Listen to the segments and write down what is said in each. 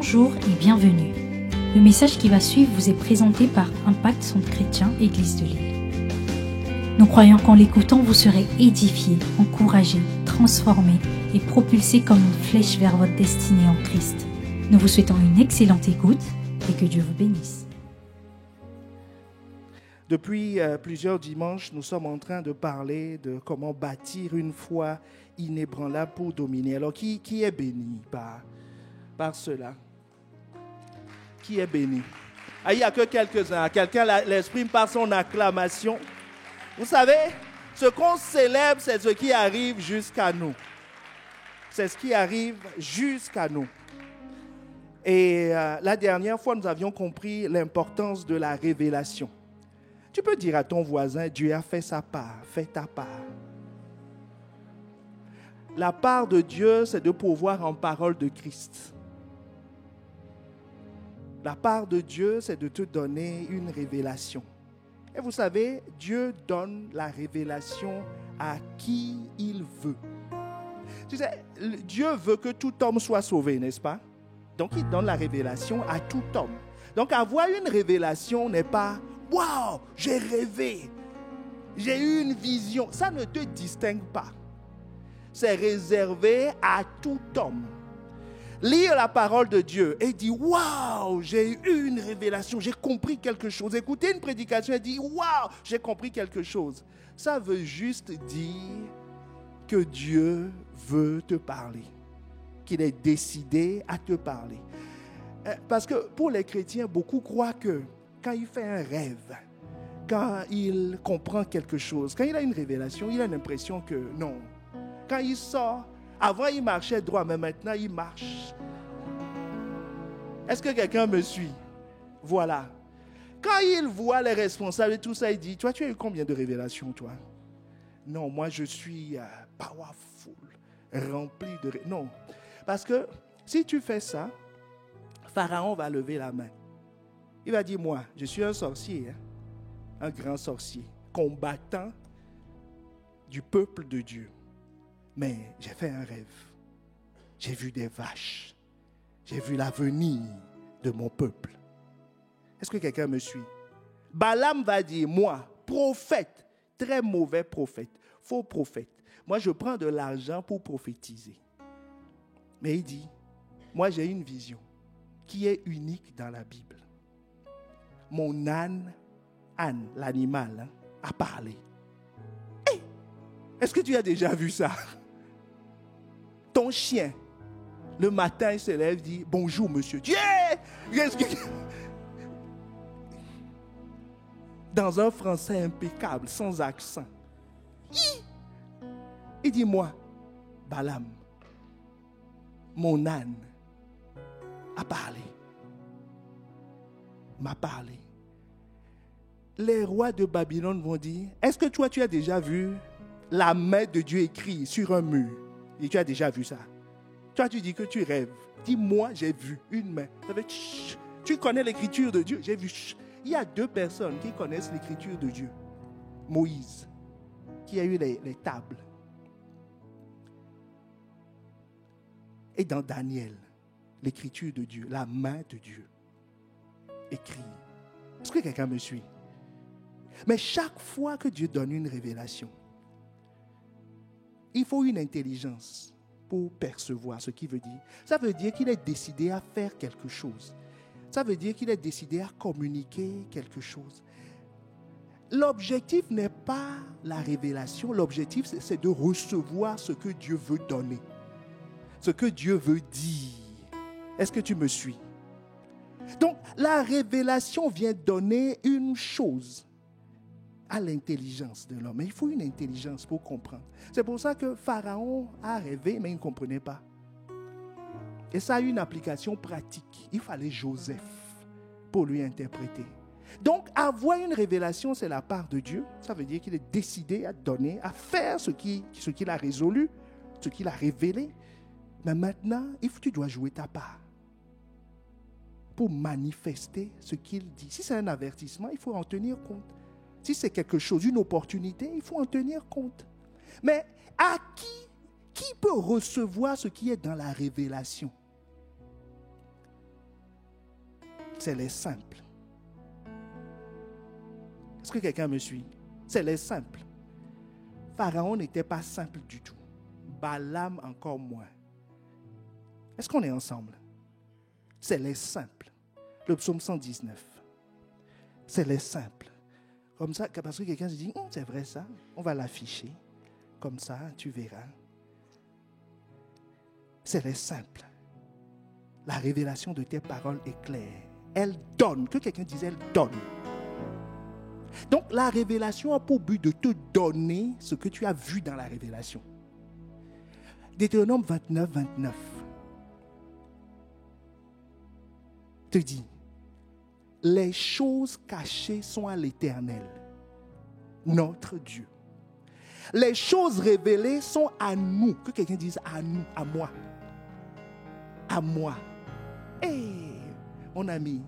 Bonjour et bienvenue. Le message qui va suivre vous est présenté par Impact Centre Chrétien, Église de Lille. Nous croyons qu'en l'écoutant, vous serez édifiés, encouragés, transformés et propulsés comme une flèche vers votre destinée en Christ. Nous vous souhaitons une excellente écoute et que Dieu vous bénisse. Depuis plusieurs dimanches, nous sommes en train de parler de comment bâtir une foi inébranlable pour dominer. Alors, qui est béni par cela? Qui est béni? Il n'y a que quelques-uns. Quelqu'un l'exprime par son acclamation. Vous savez, ce qu'on célèbre, c'est ce qui arrive jusqu'à nous. C'est ce qui arrive jusqu'à nous. Et la dernière fois, nous avions compris l'importance de la révélation. Tu peux dire à ton voisin, Dieu a fait sa part, fais ta part. La part de Dieu, c'est de pouvoir en parole de Christ. La part de Dieu, c'est de te donner une révélation. Et vous savez, Dieu donne la révélation à qui il veut. Tu sais, Dieu veut que tout homme soit sauvé, n'est-ce pas? Donc, il donne la révélation à tout homme. Donc, avoir une révélation n'est pas « Wow, j'ai rêvé, j'ai eu une vision ». Ça ne te distingue pas. C'est réservé à tout homme. Lire la parole de Dieu et dire « Wow, j'ai eu une révélation, j'ai compris quelque chose ». Écouter une prédication et dire « Wow, j'ai compris quelque chose ». Ça veut juste dire que Dieu veut te parler, qu'il est décidé à te parler. Parce que pour les chrétiens, beaucoup croient que quand il fait un rêve, quand il comprend quelque chose, quand il a une révélation, il a l'impression que non. Quand il sort, avant il marchait droit, mais maintenant il marche. Est-ce que quelqu'un me suit? Voilà. Quand il voit les responsables et tout ça, il dit, toi, tu as eu combien de révélations, toi? Non, moi je suis powerful, rempli de... Non, parce que si tu fais ça, Pharaon va lever la main. Il va dire, moi, je suis un sorcier, un grand sorcier, combattant du peuple de Dieu. Mais j'ai fait un rêve. J'ai vu des vaches. J'ai vu l'avenir de mon peuple. Est-ce que quelqu'un me suit? Balaam va dire, moi, prophète, très mauvais prophète, faux prophète. Moi, je prends de l'argent pour prophétiser. Mais il dit, moi, j'ai une vision qui est unique dans la Bible. Mon âne, l'animal, a parlé. Hey, est-ce que tu as déjà vu ça? Ton chien, le matin, il se lève et dit, bonjour monsieur. Dans un français impeccable, sans accent. Il dit, moi, Balaam, mon âne a parlé. M'a parlé. Les rois de Babylone vont dire, est-ce que toi tu as déjà vu la main de Dieu écrite sur un mur? Et tu as déjà vu ça? Toi tu dis que tu rêves. Dis-moi, j'ai vu une main. Ça fait, tu connais l'écriture de Dieu? J'ai vu. Il y a deux personnes qui connaissent l'écriture de Dieu. Moïse, qui a eu les tables. Et dans Daniel, l'écriture de Dieu, la main de Dieu écrit. Est-ce que quelqu'un me suit? Mais chaque fois que Dieu donne une révélation, il faut une intelligence pour percevoir ce qu'il veut dire. Ça veut dire qu'il est décidé à faire quelque chose. Ça veut dire qu'il est décidé à communiquer quelque chose. L'objectif n'est pas la révélation. L'objectif, c'est de recevoir ce que Dieu veut donner. Ce que Dieu veut dire. Est-ce que tu me suis? Donc, la révélation vient donner une chose à l'intelligence de l'homme. Mais il faut une intelligence pour comprendre. C'est pour ça que Pharaon a rêvé, mais il ne comprenait pas. Et ça a une application pratique. Il fallait Joseph pour lui interpréter. Donc, avoir une révélation, c'est la part de Dieu. Ça veut dire qu'il est décidé à donner, à faire ce qu'il a résolu, ce qu'il a révélé. Mais maintenant, tu dois jouer ta part pour manifester ce qu'il dit. Si c'est un avertissement, il faut en tenir compte. Si c'est quelque chose, une opportunité, il faut en tenir compte. Mais à qui peut recevoir ce qui est dans la révélation? c'est les simples. Est-ce que quelqu'un me suit? C'est les simples. Pharaon n'était pas simple du tout. Balaam encore moins. Est-ce qu'on est ensemble? C'est les simples. Le psaume 119. C'est les simples. Comme ça, parce que quelqu'un se dit, c'est vrai ça, on va l'afficher. Comme ça, tu verras. C'est les simples. La révélation de tes paroles est claire. Elle donne. Que quelqu'un dise, elle donne. Donc, la révélation a pour but de te donner ce que tu as vu dans la révélation. Deutéronome 29, 29 te dit, les choses cachées sont à l'Éternel, notre Dieu. Les choses révélées sont à nous. Que quelqu'un dise à nous, à moi. À moi. Mon ami,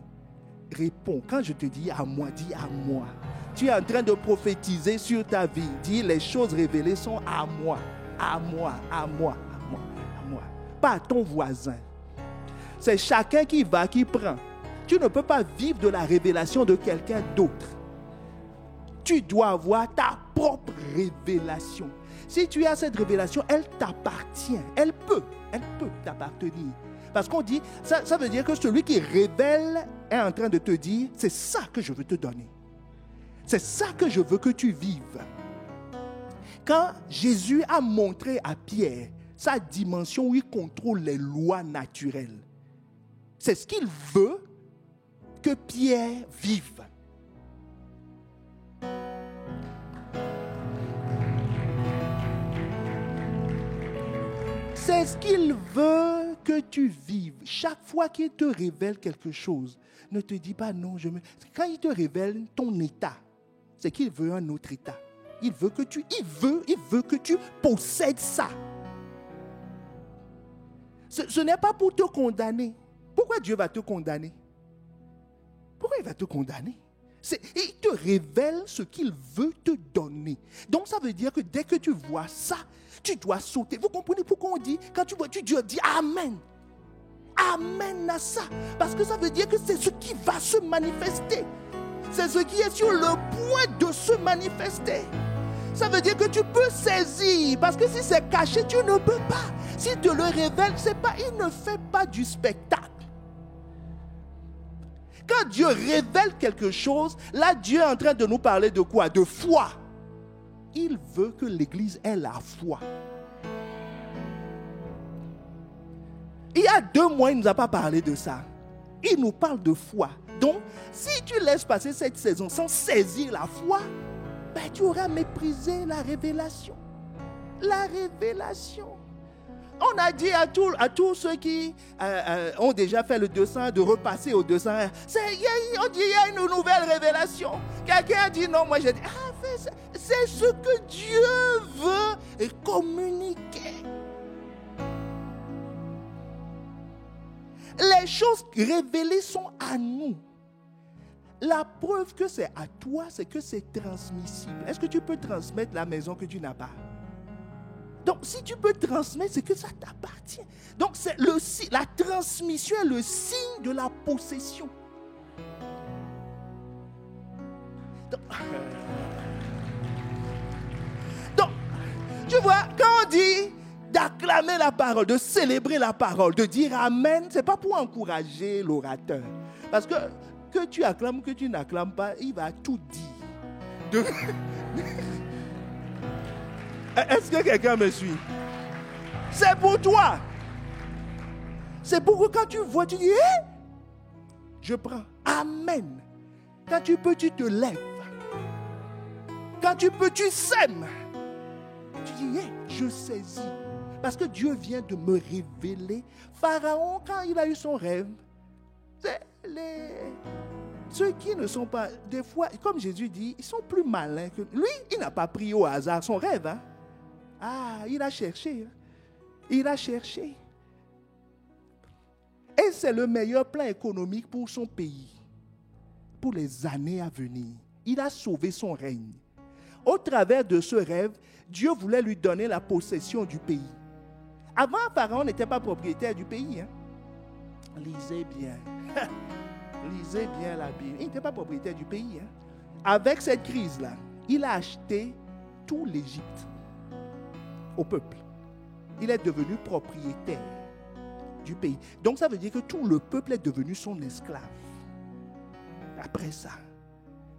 réponds. Quand je te dis à moi, dis à moi. Tu es en train de prophétiser sur ta vie. Dis, les choses révélées sont à moi. À moi, à moi, à moi, à moi. Pas à ton voisin. C'est chacun qui va, qui prend. Tu ne peux pas vivre de la révélation de quelqu'un d'autre. Tu dois avoir ta propre révélation. Si tu as cette révélation, elle t'appartient. Elle peut t'appartenir. Parce qu'on dit, ça veut dire que celui qui révèle est en train de te dire, c'est ça que je veux te donner. C'est ça que je veux que tu vives. Quand Jésus a montré à Pierre sa dimension où il contrôle les lois naturelles, c'est ce qu'il veut que Pierre vive. C'est ce qu'il veut que tu vives. Chaque fois qu'il te révèle quelque chose, ne te dis pas non. Quand il te révèle ton état, c'est qu'il veut un autre état. Il veut que tu possèdes ça. Ce n'est pas pour te condamner. Pourquoi Dieu va te condamner? Pourquoi il va te condamner? Il te révèle ce qu'il veut te donner. Donc ça veut dire que dès que tu vois ça, tu dois sauter. Vous comprenez pourquoi on dit, quand tu vois, tu dis Amen. Amen à ça. Parce que ça veut dire que c'est ce qui va se manifester. C'est ce qui est sur le point de se manifester. Ça veut dire que tu peux saisir. Parce que si c'est caché, tu ne peux pas. S'il te le révèle, il ne fait pas du spectacle. Quand Dieu révèle quelque chose, là Dieu est en train de nous parler de quoi? De foi. Il veut que l'Église ait la foi. Il y a 2 mois, il ne nous a pas parlé de ça. Il nous parle de foi. Donc, si tu laisses passer cette saison sans saisir la foi, tu auras méprisé la révélation. La révélation. On a dit à tous ceux qui ont déjà fait le 200 de repasser au 200. On dit il y a une nouvelle révélation. Quelqu'un a dit non, moi j'ai dit c'est ce que Dieu veut communiquer. Les choses révélées sont à nous. La preuve que c'est à toi, c'est que c'est transmissible. Est-ce que tu peux transmettre la maison que tu n'as pas? Donc, si tu peux transmettre, c'est que ça t'appartient. Donc, la transmission est le signe de la possession. Donc, tu vois, quand on dit d'acclamer la parole, de célébrer la parole, de dire Amen, ce n'est pas pour encourager l'orateur. Parce que tu acclames, que tu n'acclames pas, il va tout dire. Est-ce que quelqu'un me suit? C'est pour toi. C'est pour que quand tu vois, tu dis, je prends. Amen. Quand tu peux, tu te lèves. Quand tu peux, tu sèmes. Tu dis, je saisis. Parce que Dieu vient de me révéler. Pharaon, quand il a eu son rêve, ceux qui ne sont pas, des fois, comme Jésus dit, ils sont plus malins que lui. Il n'a pas pris au hasard son rêve. Hein? Il a cherché. Il a cherché. Et c'est le meilleur plan économique pour son pays, pour les années à venir. Il a sauvé son règne. Au travers de ce rêve, Dieu voulait lui donner la possession du pays. Avant, Pharaon n'était pas propriétaire du pays. Hein? Lisez bien. Lisez bien la Bible. Il n'était pas propriétaire du pays. Avec cette crise-là, il a acheté tout l'Égypte au peuple. Il est devenu propriétaire du pays. Donc ça veut dire que tout le peuple est devenu son esclave. Après ça,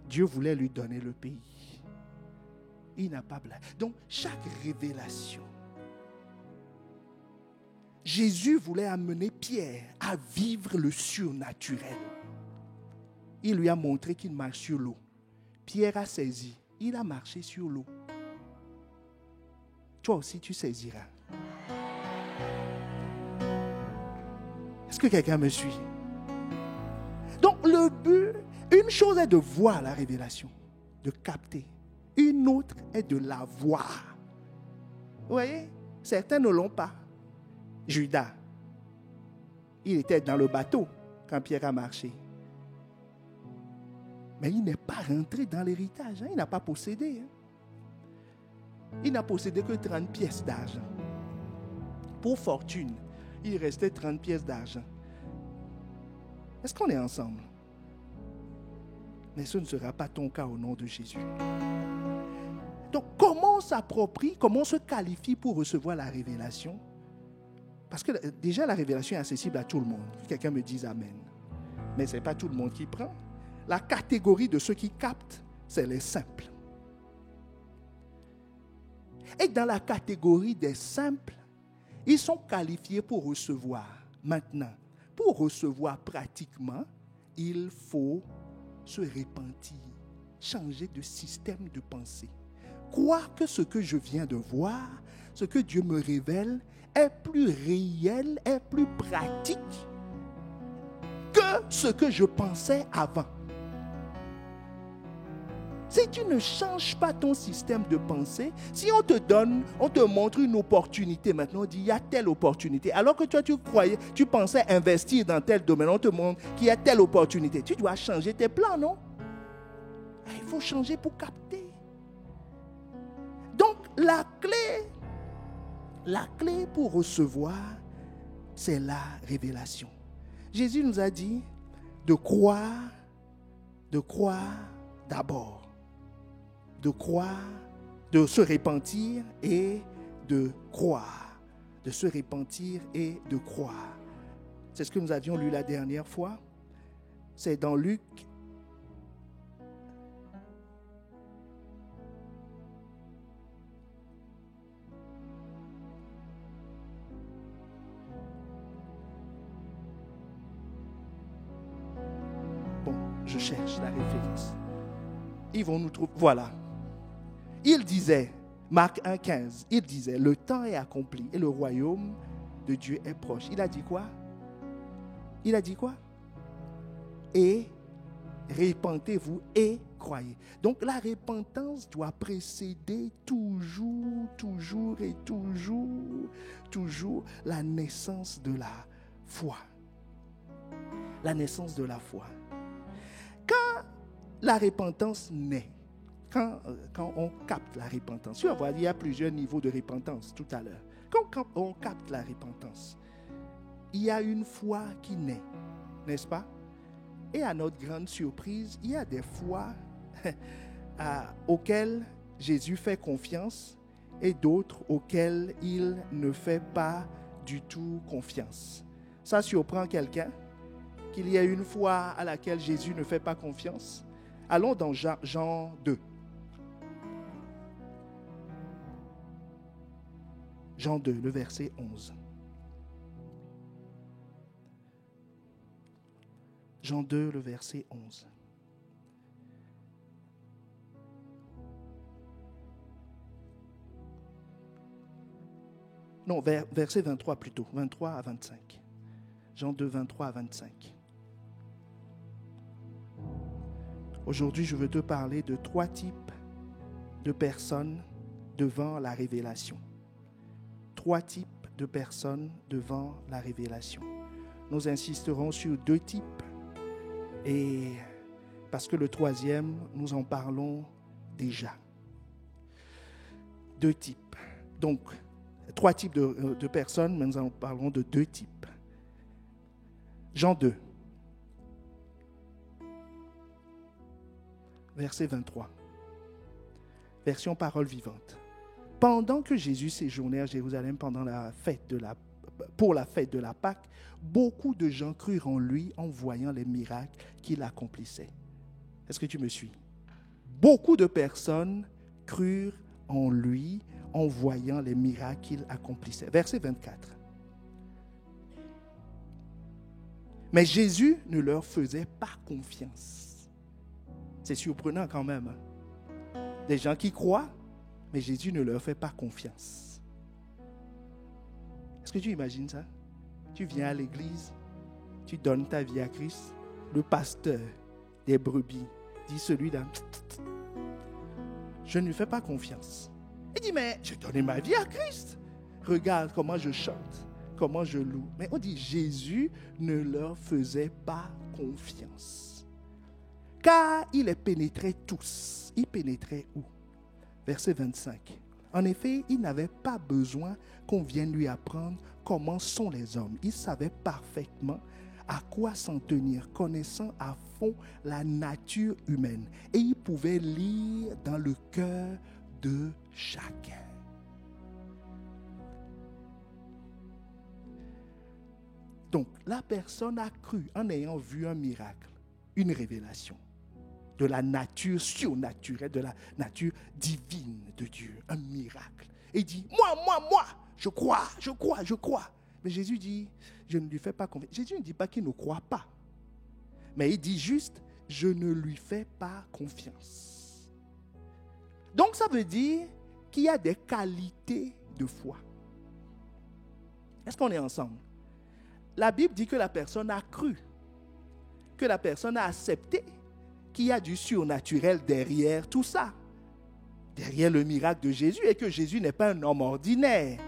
Dieu voulait lui donner le pays. Il n'a pas blagué. Donc chaque révélation, Jésus voulait amener Pierre à vivre le surnaturel. Il lui a montré qu'il marche sur l'eau. Pierre a saisi. Il a marché sur l'eau. Toi aussi, tu saisiras. Est-ce que quelqu'un me suit? Donc, le but, une chose est de voir la révélation, de capter. Une autre est de la voir. Vous voyez? Certains ne l'ont pas. Judas, il était dans le bateau quand Pierre a marché. Mais il n'est pas rentré dans l'héritage. Il n'a pas possédé. Il n'a possédé que 30 pièces d'argent. Pour fortune, il restait 30 pièces d'argent. Est-ce qu'on est ensemble? Mais ce ne sera pas ton cas au nom de Jésus. Donc, comment on s'approprie, comment on se qualifie pour recevoir la révélation? Parce que déjà, la révélation est accessible à tout le monde. Quelqu'un me dise Amen. Mais ce n'est pas tout le monde qui prend. La catégorie de ceux qui captent, c'est les simples. Et dans la catégorie des simples, ils sont qualifiés pour recevoir. Maintenant, pour recevoir pratiquement, il faut se repentir, changer de système de pensée. Croire que ce que je viens de voir, ce que Dieu me révèle, est plus réel, est plus pratique que ce que je pensais avant. Si tu ne changes pas ton système de pensée, si on te montre une opportunité, maintenant on dit il y a telle opportunité, alors que toi tu pensais investir dans tel domaine, on te montre qu'il y a telle opportunité, tu dois changer tes plans, non? Il faut changer pour capter. Donc la clé pour recevoir, c'est la révélation. Jésus nous a dit de croire d'abord. De croire, de se repentir et de croire. De se repentir et de croire. C'est ce que nous avions lu la dernière fois. C'est dans Luc. Bon, je cherche la référence. Ils vont nous trouver. Voilà. Il disait, Marc 1,15, il disait, le temps est accompli et le royaume de Dieu est proche. Il a dit quoi? Il a dit quoi? Et repentez-vous et croyez. Donc la repentance doit précéder toujours la naissance de la foi. La naissance de la foi. Quand la repentance naît, quand on capte la repentance, tu vas voir, il y a plusieurs niveaux de repentance tout à l'heure. Quand on capte la repentance, il y a une foi qui naît, n'est-ce pas? Et à notre grande surprise, il y a des fois auxquelles Jésus fait confiance et d'autres auxquelles il ne fait pas du tout confiance. Ça surprend quelqu'un qu'il y ait une foi à laquelle Jésus ne fait pas confiance? Allons dans Jean 2. Jean 2, le verset 11. Jean 2, le verset 11. Non, verset 23 plutôt, 23 à 25. Jean 2, 23 à 25. Aujourd'hui, je veux te parler de 3 types de personnes devant la révélation. 3 types de personnes devant la révélation. Nous insisterons sur 2 types, et parce que le 3e, nous en parlons déjà. 2 types. Donc, 3 types de personnes, mais nous en parlerons de 2 types. Jean 2. verset 23. Version parole vivante. Pendant que Jésus séjournait à Jérusalem pour la fête de la Pâque, beaucoup de gens crurent en lui en voyant les miracles qu'il accomplissait. Est-ce que tu me suis? Beaucoup de personnes crurent en lui en voyant les miracles qu'il accomplissait. Verset 24. Mais Jésus ne leur faisait pas confiance. C'est surprenant quand même. Des gens qui croient, mais Jésus ne leur fait pas confiance. Est-ce que tu imagines ça? Tu viens à l'église, tu donnes ta vie à Christ, le pasteur des brebis dit celui-là, je ne lui fais pas confiance. Il dit, mais j'ai donné ma vie à Christ. Regarde comment je chante, comment je loue. Mais on dit, Jésus ne leur faisait pas confiance. Car il les pénétrait tous. Il pénétrait où? Verset 25. En effet, il n'avait pas besoin qu'on vienne lui apprendre comment sont les hommes. Il savait parfaitement à quoi s'en tenir, connaissant à fond la nature humaine. Et il pouvait lire dans le cœur de chacun. Donc, la personne a cru en ayant vu un miracle, une révélation de la nature surnaturelle, de la nature divine de Dieu, un miracle. Et il dit, moi, je crois. Mais Jésus dit, je ne lui fais pas confiance. Jésus ne dit pas qu'il ne croit pas. Mais il dit juste, je ne lui fais pas confiance. Donc ça veut dire qu'il y a des qualités de foi. Est-ce qu'on est ensemble? La Bible dit que la personne a cru, que la personne a accepté qu'il y a du surnaturel derrière tout ça, derrière le miracle de Jésus, et que Jésus n'est pas un homme ordinaire.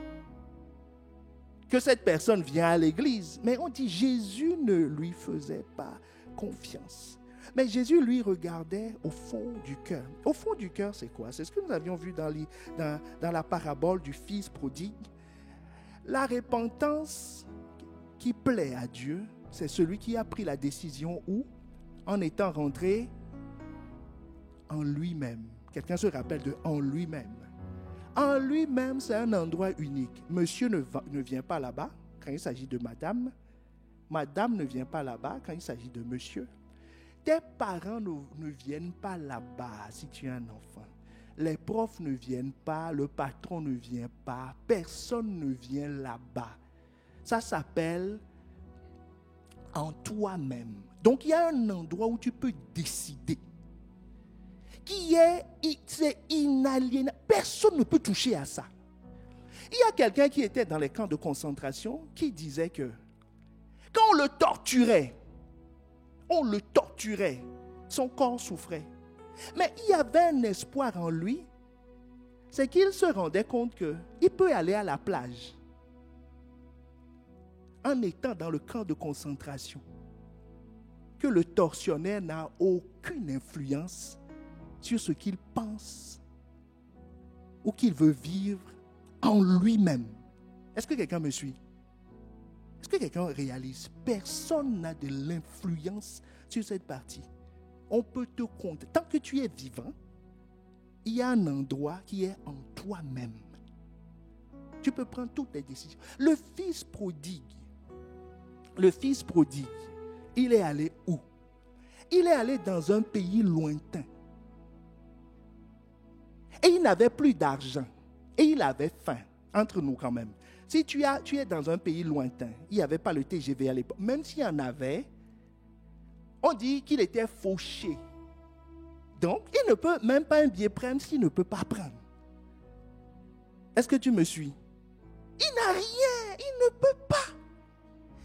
Que cette personne vient à l'église, mais on dit Jésus ne lui faisait pas confiance. Mais Jésus lui regardait au fond du cœur. Au fond du cœur, c'est quoi? C'est ce que nous avions vu dans la parabole du fils prodigue. La repentance qui plaît à Dieu, c'est celui qui a pris la décision où, en étant rentré en lui-même. Quelqu'un se rappelle de en lui-même. En lui-même, c'est un endroit unique. Monsieur ne vient pas là-bas quand il s'agit de madame. Madame ne vient pas là-bas quand il s'agit de monsieur. Tes parents ne viennent pas là-bas si tu es un enfant. Les profs ne viennent pas, le patron ne vient pas, personne ne vient là-bas. Ça s'appelle en toi-même. Donc il y a un endroit où tu peux décider. C'est inaliénable. Personne ne peut toucher à ça. Il y a quelqu'un qui était dans les camps de concentration qui disait que quand on le torturait, son corps souffrait. Mais il y avait un espoir en lui, c'est qu'il se rendait compte qu'il peut aller à la plage en étant dans le camp de concentration, que le tortionnaire n'a aucune influence sur ce qu'il pense ou qu'il veut vivre en lui-même. Est-ce que quelqu'un me suit? Est-ce que quelqu'un réalise? Personne n'a de l'influence sur cette partie. On peut te compter. Tant que tu es vivant, il y a un endroit qui est en toi-même. Tu peux prendre toutes les décisions. Le fils prodigue, il est allé où? Il est allé dans un pays lointain. Et il n'avait plus d'argent. Et il avait faim. Entre nous quand même. Si tu es dans un pays lointain, il n'y avait pas le TGV à l'époque. Même s'il y en avait, on dit qu'il était fauché. Donc, il ne peut même pas un billet prendre s'il ne peut pas prendre. Est-ce que tu me suis? Il n'a rien. Il ne peut pas.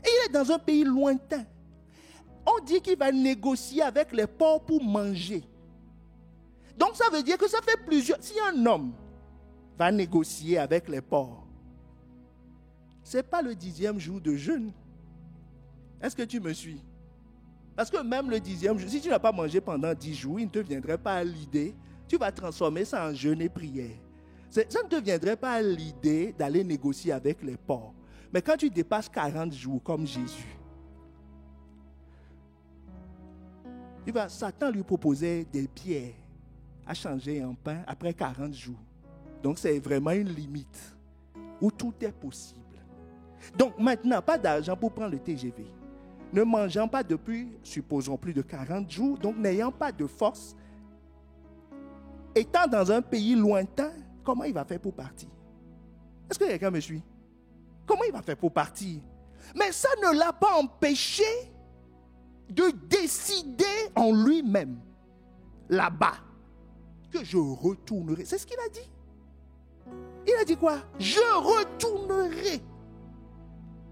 Et il est dans un pays lointain. On dit qu'il va négocier avec les porcs pour manger. Donc ça veut dire que ça fait plusieurs... Si un homme va négocier avec les porcs, ce n'est pas le 10e jour de jeûne. Est-ce que tu me suis? Parce que même le 10e jour, si tu n'as pas mangé pendant 10 jours, il ne te viendrait pas à l'idée, tu vas transformer ça en jeûne et prière. Ça ne te viendrait pas à l'idée d'aller négocier avec les porcs. Mais quand tu dépasses 40 jours comme Jésus, Satan lui proposait des pierres à changer en pain après 40 jours. Donc c'est vraiment une limite où tout est possible. Donc maintenant, pas d'argent pour prendre le TGV. Ne mangeant pas depuis, supposons, plus de 40 jours, donc n'ayant pas de force, étant dans un pays lointain, comment il va faire pour partir? Est-ce que quelqu'un me suit? Comment il va faire pour partir? Mais ça ne l'a pas empêché de décider en lui-même, là-bas, que je retournerai. C'est ce qu'il a dit. Il a dit quoi? Je retournerai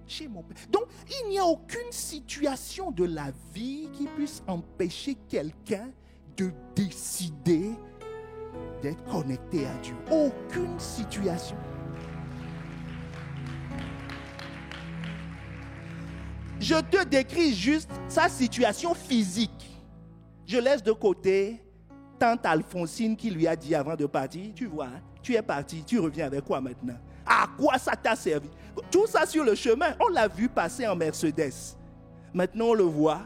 chez mon père. Donc, il n'y a aucune situation de la vie qui puisse empêcher quelqu'un de décider d'être connecté à Dieu. Aucune situation. Je te décris juste sa situation physique. Je laisse de côté tante Alphonsine qui lui a dit avant de partir, tu vois, tu es parti, tu reviens avec quoi maintenant? À quoi ça t'a servi? Tout ça sur le chemin, on l'a vu passer en Mercedes. Maintenant, on le voit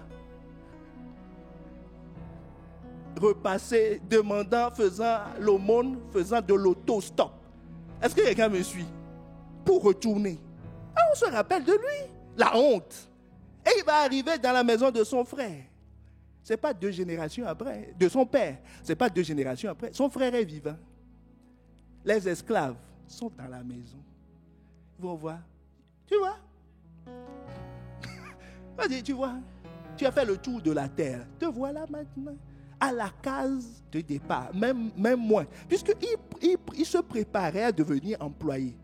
repasser, demandant, faisant l'aumône, faisant de l'autostop. Est-ce que quelqu'un me suit? Pour retourner. Ah, on se rappelle de lui, la honte. Et il va arriver dans la maison de son frère. Ce n'est pas 2 générations après, de son père. Ce n'est pas 2 générations après. Son frère est vivant. Les esclaves sont dans la maison. Ils vont voir. Tu vois? Vas-y, tu vois? Tu as fait le tour de la terre. Te voilà maintenant à la case de départ. Même moins. Puisqu'il se préparait à devenir employé.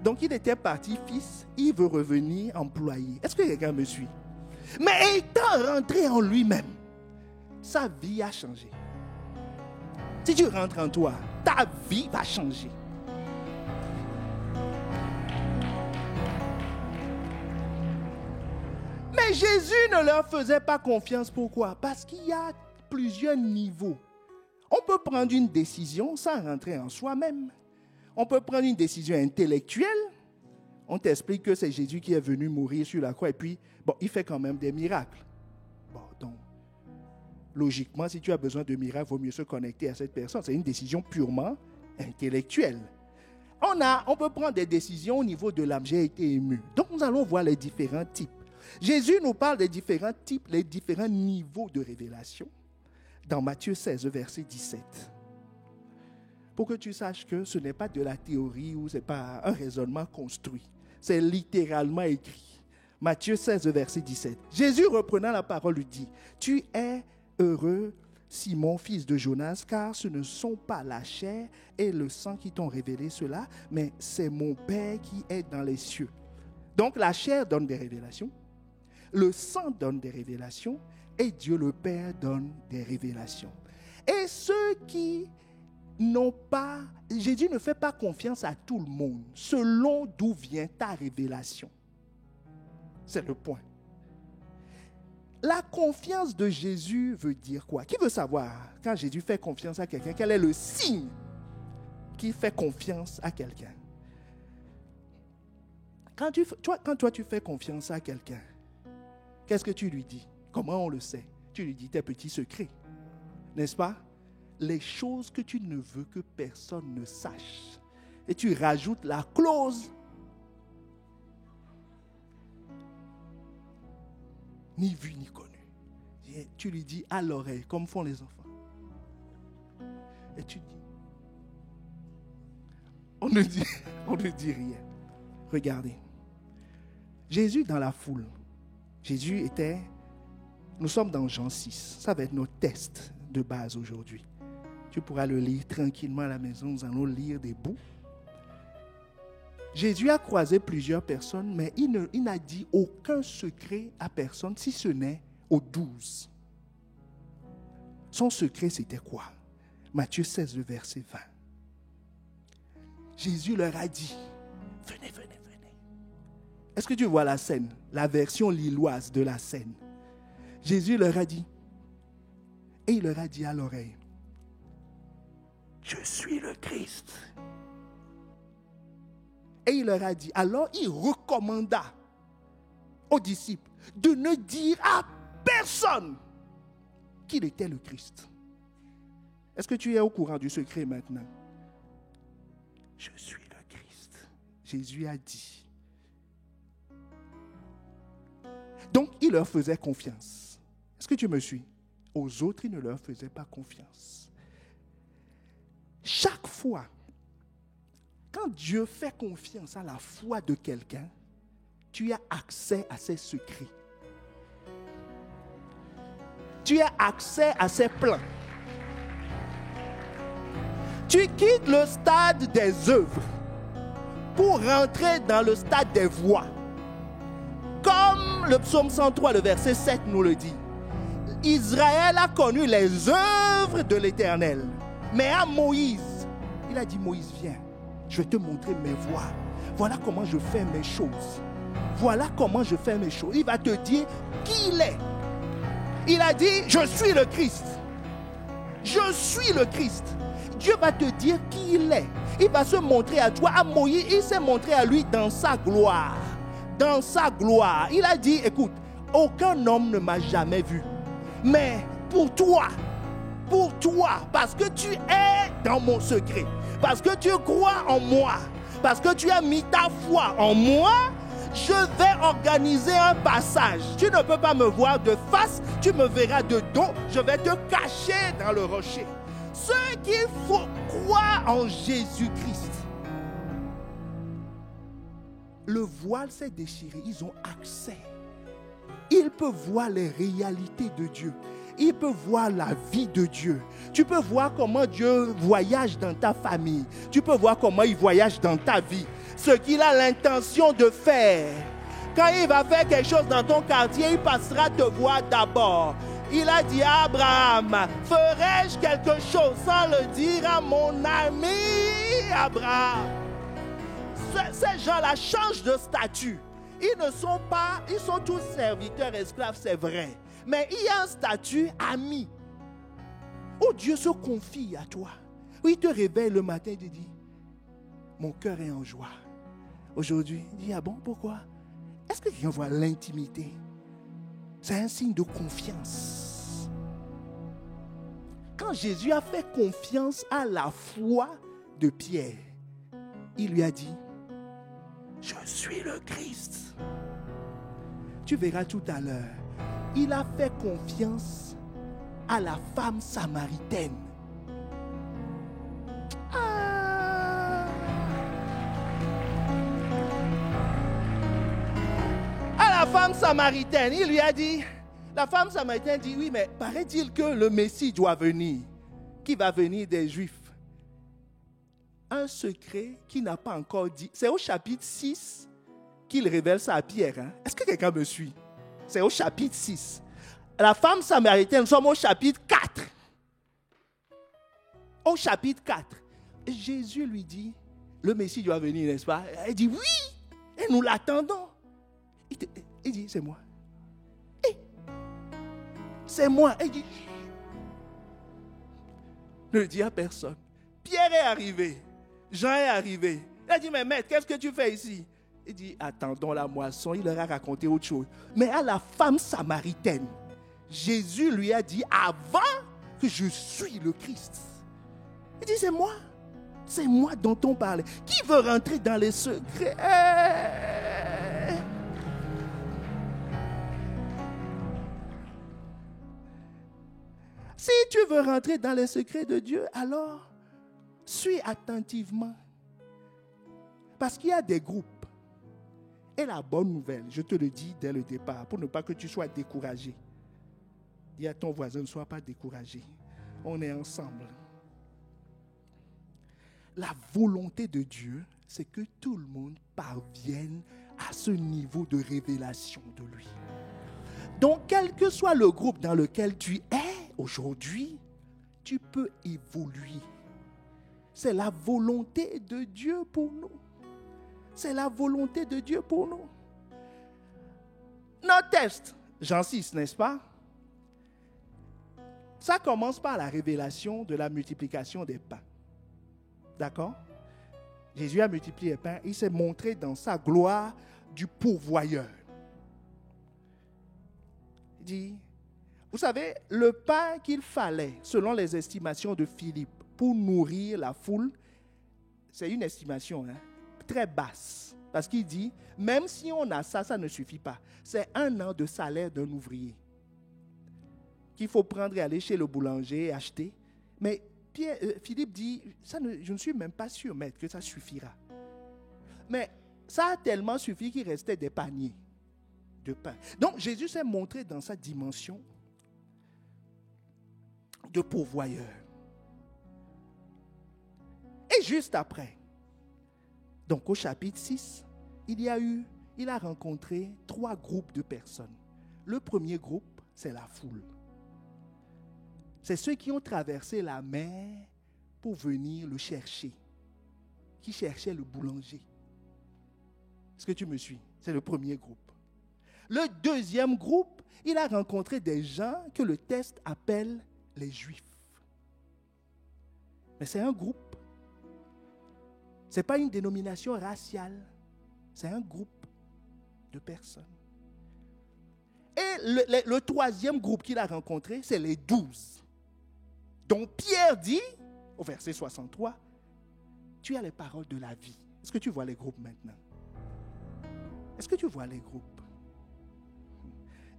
Donc il était parti fils, il veut revenir employé. Est-ce que quelqu'un me suit? Mais étant rentré en lui-même, sa vie a changé. Si tu rentres en toi, ta vie va changer. Mais Jésus ne leur faisait pas confiance. Pourquoi? Parce qu'il y a plusieurs niveaux. On peut prendre une décision sans rentrer en soi-même. On peut prendre une décision intellectuelle. On t'explique que c'est Jésus qui est venu mourir sur la croix et puis, il fait quand même des miracles. Donc, logiquement, si tu as besoin de miracles, il vaut mieux se connecter à cette personne. C'est une décision purement intellectuelle. On peut prendre des décisions au niveau de l'âme. J'ai été ému. Donc, nous allons voir les différents types. Jésus nous parle des différents types, les différents niveaux de révélation dans Matthieu 16, verset 17. Pour que tu saches que ce n'est pas de la théorie ou ce n'est pas un raisonnement construit. C'est littéralement écrit. Matthieu 16, verset 17. Jésus, reprenant la parole, lui dit, « Tu es heureux, Simon, fils de Jonas, car ce ne sont pas la chair et le sang qui t'ont révélé cela, mais c'est mon Père qui est dans les cieux. » Donc la chair donne des révélations, le sang donne des révélations et Dieu le Père donne des révélations. Et ceux qui n'ont pas, Jésus ne fait pas confiance à tout le monde selon d'où vient ta révélation. C'est le point. La confiance de Jésus veut dire quoi? Qui veut savoir quand Jésus fait confiance à quelqu'un, quel est le signe qui fait confiance à quelqu'un? Quand toi tu fais confiance à quelqu'un, qu'est-ce que tu lui dis? Comment on le sait? Tu lui dis tes petits secrets, n'est-ce pas? Les choses que tu ne veux que personne ne sache. Et tu rajoutes la clause. Ni vu ni connu. Et tu lui dis à l'oreille, comme font les enfants. Et tu dis. On ne dit rien. Regardez. Jésus dans la foule. Jésus était. Nous sommes dans Jean 6. Ça va être notre test de base aujourd'hui. Tu pourras le lire tranquillement à la maison. Nous allons lire des bouts. Jésus a croisé plusieurs personnes, mais il n'a dit aucun secret à personne, si ce n'est aux 12. Son secret, c'était quoi? Matthieu 16, le verset 20. Jésus leur a dit, venez, venez, venez. Est-ce que tu vois la scène? La version lilloise de la scène. Jésus leur a dit, et il leur a dit à l'oreille, je suis le Christ. Et il leur a dit, alors il recommanda aux disciples de ne dire à personne qu'il était le Christ. Est-ce que tu es au courant du secret maintenant? Je suis le Christ. Jésus a dit. Donc, il leur faisait confiance. Est-ce que tu me suis? Aux autres, il ne leur faisait pas confiance. Chaque fois, quand Dieu fait confiance à la foi de quelqu'un, tu as accès à ses secrets. Tu as accès à ses plans. Tu quittes le stade des œuvres pour rentrer dans le stade des voies. Comme le psaume 103, le verset 7 nous le dit. Israël a connu les œuvres de l'Éternel. Mais à Moïse, il a dit, Moïse, viens, je vais te montrer mes voies. Voilà comment je fais mes choses. Voilà comment je fais mes choses. Il va te dire qui il est. Il a dit, je suis le Christ. Je suis le Christ. Dieu va te dire qui il est. Il va se montrer à toi. À Moïse, il s'est montré à lui dans sa gloire. Dans sa gloire. Il a dit, écoute, aucun homme ne m'a jamais vu. Mais pour toi, parce que tu es dans mon secret, parce que tu crois en moi, parce que tu as mis ta foi en moi, je vais organiser un passage. Tu ne peux pas me voir de face, tu me verras de dos, je vais te cacher dans le rocher. Ceux qui croient en Jésus-Christ, le voile s'est déchiré, ils ont accès. Ils peuvent voir les réalités de Dieu. Ils peuvent voir la vie de Dieu. Tu peux voir comment Dieu voyage dans ta famille. Tu peux voir comment il voyage dans ta vie. Ce qu'il a l'intention de faire. Quand il va faire quelque chose dans ton quartier, il passera te voir d'abord. Il a dit à Abraham, ferai-je quelque chose sans le dire à mon ami Abraham? Ces gens-là changent de statut. Ils sont tous serviteurs, esclaves, c'est vrai. Mais il y a un statut ami. Où Dieu se confie à toi. Où il te réveille le matin et te dit, mon cœur est en joie. Aujourd'hui, il dit, ah bon, pourquoi? Est-ce que quelqu'un voit l'intimité? C'est un signe de confiance. Quand Jésus a fait confiance à la foi de Pierre, il lui a dit, je suis le Christ. Tu verras tout à l'heure. Il a fait confiance à la femme samaritaine. À la femme samaritaine, il lui a dit, la femme samaritaine dit, oui, mais paraît-il que le Messie doit venir, qui va venir des Juifs. Un secret qu'il n'a pas encore dit. C'est au chapitre 6 qu'il révèle ça à Pierre. Hein? Est-ce que quelqu'un me suit? C'est au chapitre 6. La femme samaritaine, nous sommes au chapitre 4. Au chapitre 4. Et Jésus lui dit, le Messie doit venir, n'est-ce pas? Elle dit, oui, et nous l'attendons. Il dit, c'est moi. C'est moi. Il dit, ne le dis à personne. Pierre est arrivé. Jean est arrivé. Il a dit, mais maître, qu'est-ce que tu fais ici? Il dit, attendons la moisson. Il leur a raconté autre chose. Mais à la femme samaritaine, Jésus lui a dit, avant que je suis le Christ. Il dit, c'est moi dont on parlait. Qui veut rentrer dans les secrets? Si tu veux rentrer dans les secrets de Dieu, alors suis attentivement. Parce qu'il y a des groupes. Et la bonne nouvelle, je te le dis dès le départ, pour ne pas que tu sois découragé. Dis à ton voisin, ne sois pas découragé. On est ensemble. La volonté de Dieu, c'est que tout le monde parvienne à ce niveau de révélation de lui. Donc, quel que soit le groupe dans lequel tu es aujourd'hui, tu peux évoluer. C'est la volonté de Dieu pour nous. C'est la volonté de Dieu pour nous. Notre texte, Jean 6, n'est-ce pas? Ça commence par la révélation de la multiplication des pains. D'accord? Jésus a multiplié les pains. Il s'est montré dans sa gloire du pourvoyeur. Il dit, Vous savez, le pain qu'il fallait, selon les estimations de Philippe, pour nourrir la foule, c'est une estimation très basse. Parce qu'il dit, même si on a ça, ça ne suffit pas. C'est 1 an de salaire d'un ouvrier qu'il faut prendre et aller chez le boulanger et acheter. Mais Philippe dit, je ne suis même pas sûr, maître, que ça suffira. Mais ça a tellement suffi qu'il restait des paniers de pain. Donc Jésus s'est montré dans sa dimension de pourvoyeur. Et juste après, donc au chapitre 6, il a rencontré 3 groupes de personnes. Le premier groupe, c'est la foule. C'est ceux qui ont traversé la mer pour venir le chercher, qui cherchaient le boulanger. Est-ce que tu me suis? C'est le premier groupe. Le deuxième groupe, il a rencontré des gens que le texte appelle les Juifs. Mais c'est un groupe. Ce n'est pas une dénomination raciale. C'est un groupe de personnes. Et le troisième groupe qu'il a rencontré, c'est les 12. Donc Pierre dit, au verset 63, tu as les paroles de la vie. Est-ce que tu vois les groupes maintenant? Est-ce que tu vois les groupes?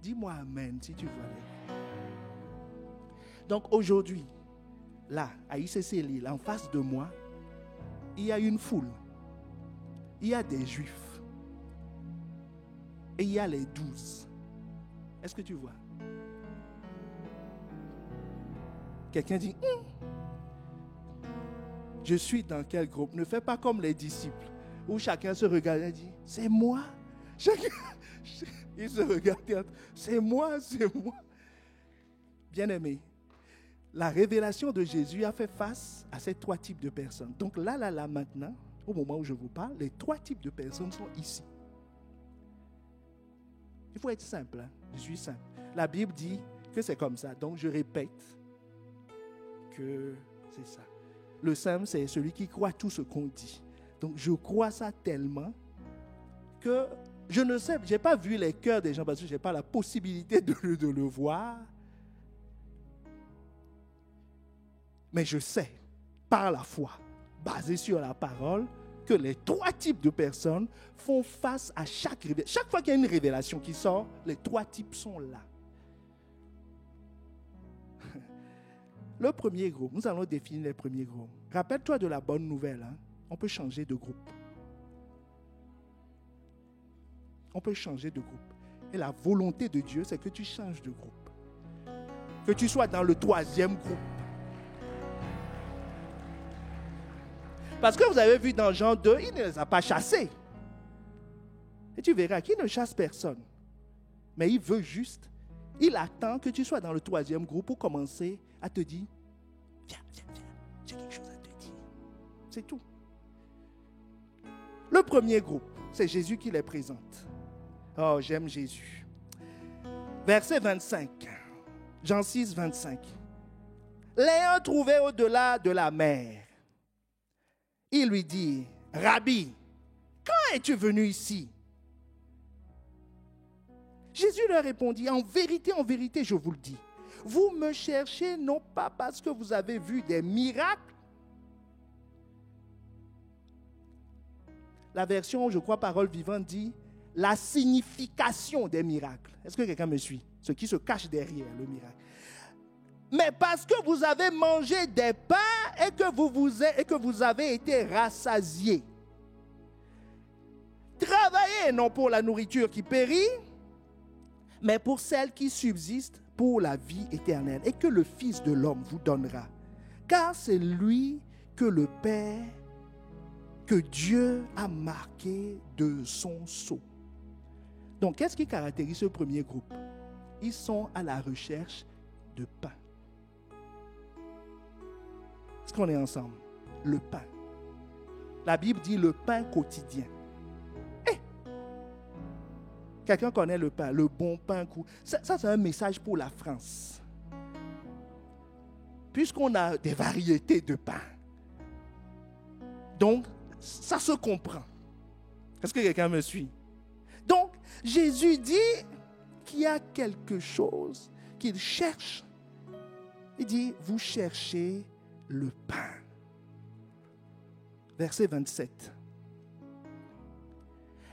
Dis-moi amen si tu vois les groupes. Donc aujourd'hui, là, à ICC Lille, en face de moi, il y a une foule. Il y a des Juifs. Et il y a les 12. Est-ce que tu vois? Quelqu'un dit, je suis dans quel groupe? Ne fais pas comme les disciples, où chacun se regarde et dit, c'est moi. Il se regarde, c'est moi, c'est moi. Bien-aimé, la révélation de Jésus a fait face à ces 3 types de personnes. Donc là, maintenant, au moment où je vous parle, les 3 types de personnes sont ici. Il faut être simple, je suis simple. La Bible dit que c'est comme ça, donc je répète que c'est ça. Le simple, c'est celui qui croit tout ce qu'on dit. Donc je crois ça tellement que je ne sais, je n'ai pas vu les cœurs des gens parce que je n'ai pas la possibilité de le voir. Mais je sais, par la foi, basée sur la parole, que les 3 types de personnes font face à chaque révélation. Chaque fois qu'il y a une révélation qui sort, les 3 types sont là. Le premier groupe, nous allons définir les premiers groupes. Rappelle-toi de la bonne nouvelle, on peut changer de groupe. On peut changer de groupe. Et la volonté de Dieu, c'est que tu changes de groupe. Que tu sois dans le 3e groupe. Parce que vous avez vu dans Jean 2, il ne les a pas chassés. Et tu verras qu'il ne chasse personne. Mais il veut juste, il attend que tu sois dans le 3e groupe pour commencer à te dire, viens, j'ai quelque chose à te dire. C'est tout. Le premier groupe, c'est Jésus qui les présente. Oh, j'aime Jésus. Verset 25. Jean 6, 25. L'ayant trouvé au-delà de la mer, il lui dit, Rabbi, quand es-tu venu ici? Jésus leur répondit, en vérité, je vous le dis, vous me cherchez non pas parce que vous avez vu des miracles. La version, je crois, Parole vivante dit, la signification des miracles. Est-ce que quelqu'un me suit? Ce qui se cache derrière le miracle. Mais parce que vous avez mangé des pains et que vous avez été rassasiés. Travaillez non pour la nourriture qui périt, mais pour celle qui subsiste pour la vie éternelle et que le Fils de l'homme vous donnera. Car c'est lui que le Père, que Dieu a marqué de son sceau. Donc, qu'est-ce qui caractérise ce premier groupe? Ils sont à la recherche de pain. Est-ce qu'on est ensemble? Le pain. La Bible dit le pain quotidien. Quelqu'un connaît le pain, le bon pain. Ça, c'est un message pour la France. Puisqu'on a des variétés de pain. Donc, ça se comprend. Est-ce que quelqu'un me suit? Donc, Jésus dit qu'il y a quelque chose qu'il cherche. Il dit, vous cherchez le pain. Verset 27.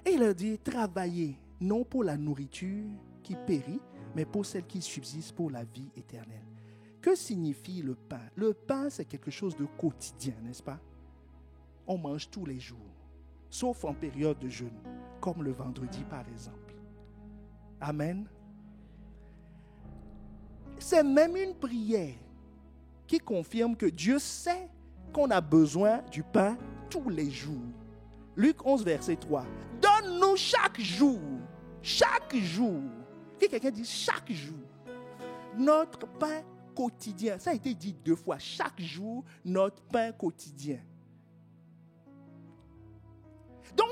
Et il leur dit, travaillez, non pour la nourriture qui périt, mais pour celle qui subsiste pour la vie éternelle. Que signifie le pain? Le pain, c'est quelque chose de quotidien, n'est-ce pas? On mange tous les jours, sauf en période de jeûne, comme le vendredi par exemple. Amen. C'est même une prière qui confirme que Dieu sait qu'on a besoin du pain tous les jours. Luc 11, verset 3. Donne-nous chaque jour, que quelqu'un dise chaque jour, notre pain quotidien. Ça a été dit 2 fois, chaque jour, notre pain quotidien. Donc,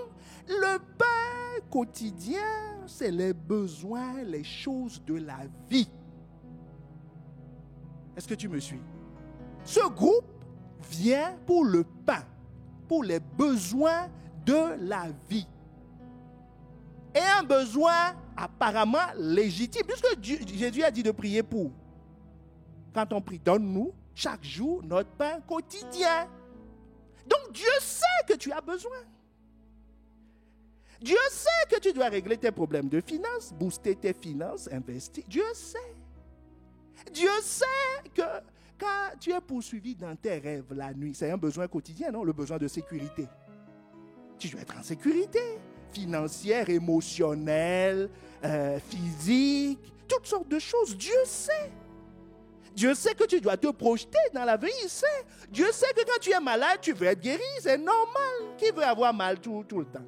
le pain quotidien, c'est les besoins, les choses de la vie. Est-ce que tu me suis? Ce groupe vient pour le pain, pour les besoins de la vie. Et un besoin apparemment légitime, puisque Jésus a dit de prier pour. Quand on prie, donne-nous chaque jour notre pain quotidien. Donc Dieu sait que tu as besoin. Dieu sait que tu dois régler tes problèmes de finances, booster tes finances, investir. Dieu sait. Dieu sait que quand tu es poursuivi dans tes rêves la nuit, c'est un besoin quotidien, non? Le besoin de sécurité. Tu dois être en sécurité financière, émotionnelle, physique, toutes sortes de choses. Dieu sait. Dieu sait que tu dois te projeter dans l'avenir. Il sait. Dieu sait que quand tu es malade, tu veux être guéri. C'est normal. Qui veut avoir mal tout le temps?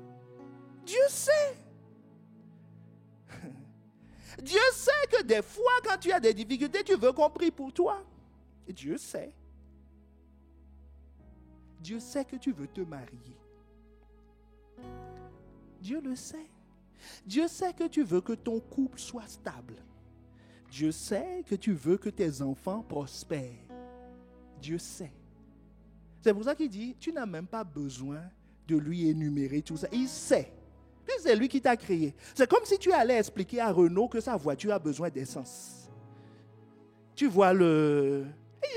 Dieu sait. Dieu sait que des fois, quand tu as des difficultés, tu veux qu'on prie pour toi. Et Dieu sait. Dieu sait que tu veux te marier. Dieu le sait. Dieu sait que tu veux que ton couple soit stable. Dieu sait que tu veux que tes enfants prospèrent. Dieu sait. C'est pour ça qu'il dit, tu n'as même pas besoin de lui énumérer tout ça. Il sait. C'est lui qui t'a créé. C'est comme si tu allais expliquer à Renault que sa voiture a besoin d'essence. Tu vois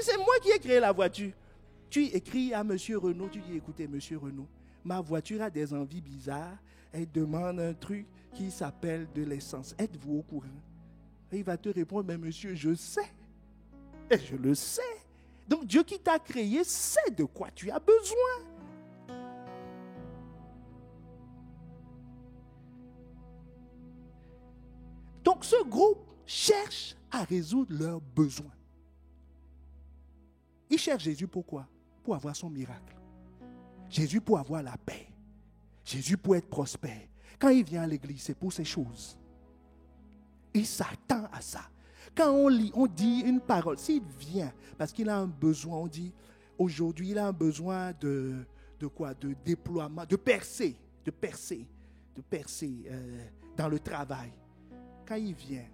c'est moi qui ai créé la voiture. Tu écris à monsieur Renault, tu dis, écoutez, monsieur Renault, ma voiture a des envies bizarres. Elle demande un truc qui s'appelle de l'essence. Êtes-vous au courant? Et il va te répondre, mais monsieur, je sais. Et je le sais. Donc Dieu qui t'a créé sait de quoi tu as besoin. Donc ce groupe cherche à résoudre leurs besoins. Il cherche Jésus pourquoi? Pour avoir son miracle. Jésus pour avoir la paix. Jésus pour être prospère. Quand il vient à l'église, c'est pour ces choses. Il s'attend à ça. Quand on lit, on dit une parole. S'il vient, parce qu'il a un besoin, on dit, aujourd'hui, il a un besoin de quoi? De déploiement, de percer dans le travail. Quand il vient,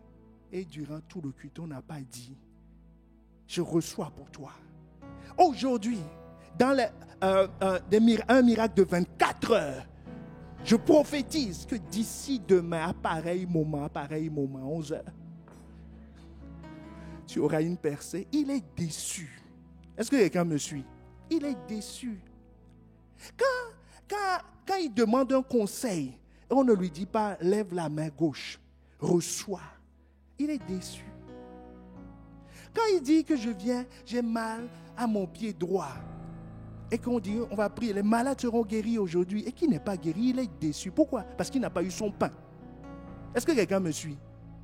et durant tout le culte, on n'a pas dit, je reçois pour toi. Aujourd'hui, dans un miracle de 24 heures, je prophétise que d'ici demain, à pareil moment, 11 heures, tu auras une percée. Il est déçu. Est-ce que quelqu'un me suit? Il est déçu. Quand il demande un conseil, on ne lui dit pas, lève la main gauche, reçois. Il est déçu. Quand il dit que je viens, j'ai mal à mon pied droit, et qu'on dit, on va prier, les malades seront guéris aujourd'hui, et qui n'est pas guéri, il est déçu. Pourquoi? Parce qu'il n'a pas eu son pain. Est-ce que quelqu'un me suit?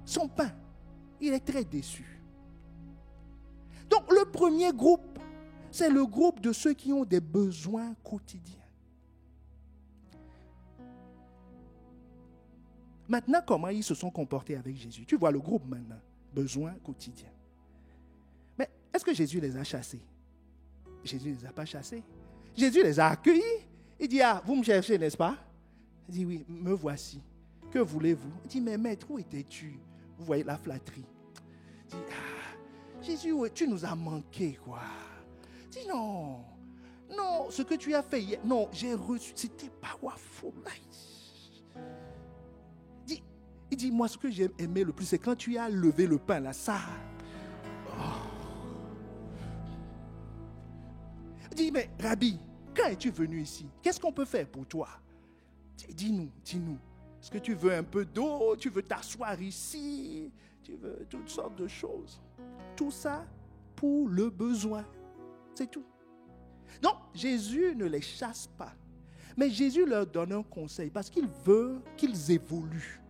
Son pain. Il est très déçu. Donc le premier groupe, c'est le groupe de ceux qui ont des besoins quotidiens. Maintenant, comment ils se sont comportés avec Jésus? Tu vois le groupe maintenant, besoins quotidiens. Mais est-ce que Jésus les a chassés? Jésus ne les a pas chassés. Jésus les a accueillis. Il dit, vous me cherchez, n'est-ce pas? Il dit, oui, me voici. Que voulez-vous? Il dit, mais maître, où étais-tu? Vous voyez la flatterie. Il dit, Jésus, tu nous as manqué, quoi. Il dit, non, ce que tu as fait hier, non, j'ai reçu, c'était powerful. Il dit, moi, ce que j'ai aimé le plus, c'est quand tu as levé le pain, là, ça. Oh. Il dit, mais Rabbi, quand es-tu venu ici? Qu'est-ce qu'on peut faire pour toi? Dis-nous. Est-ce que tu veux un peu d'eau? Tu veux t'asseoir ici? Tu veux toutes sortes de choses. Tout ça pour le besoin. C'est tout. Donc, Jésus ne les chasse pas. Mais Jésus leur donne un conseil parce qu'il veut qu'ils évoluent.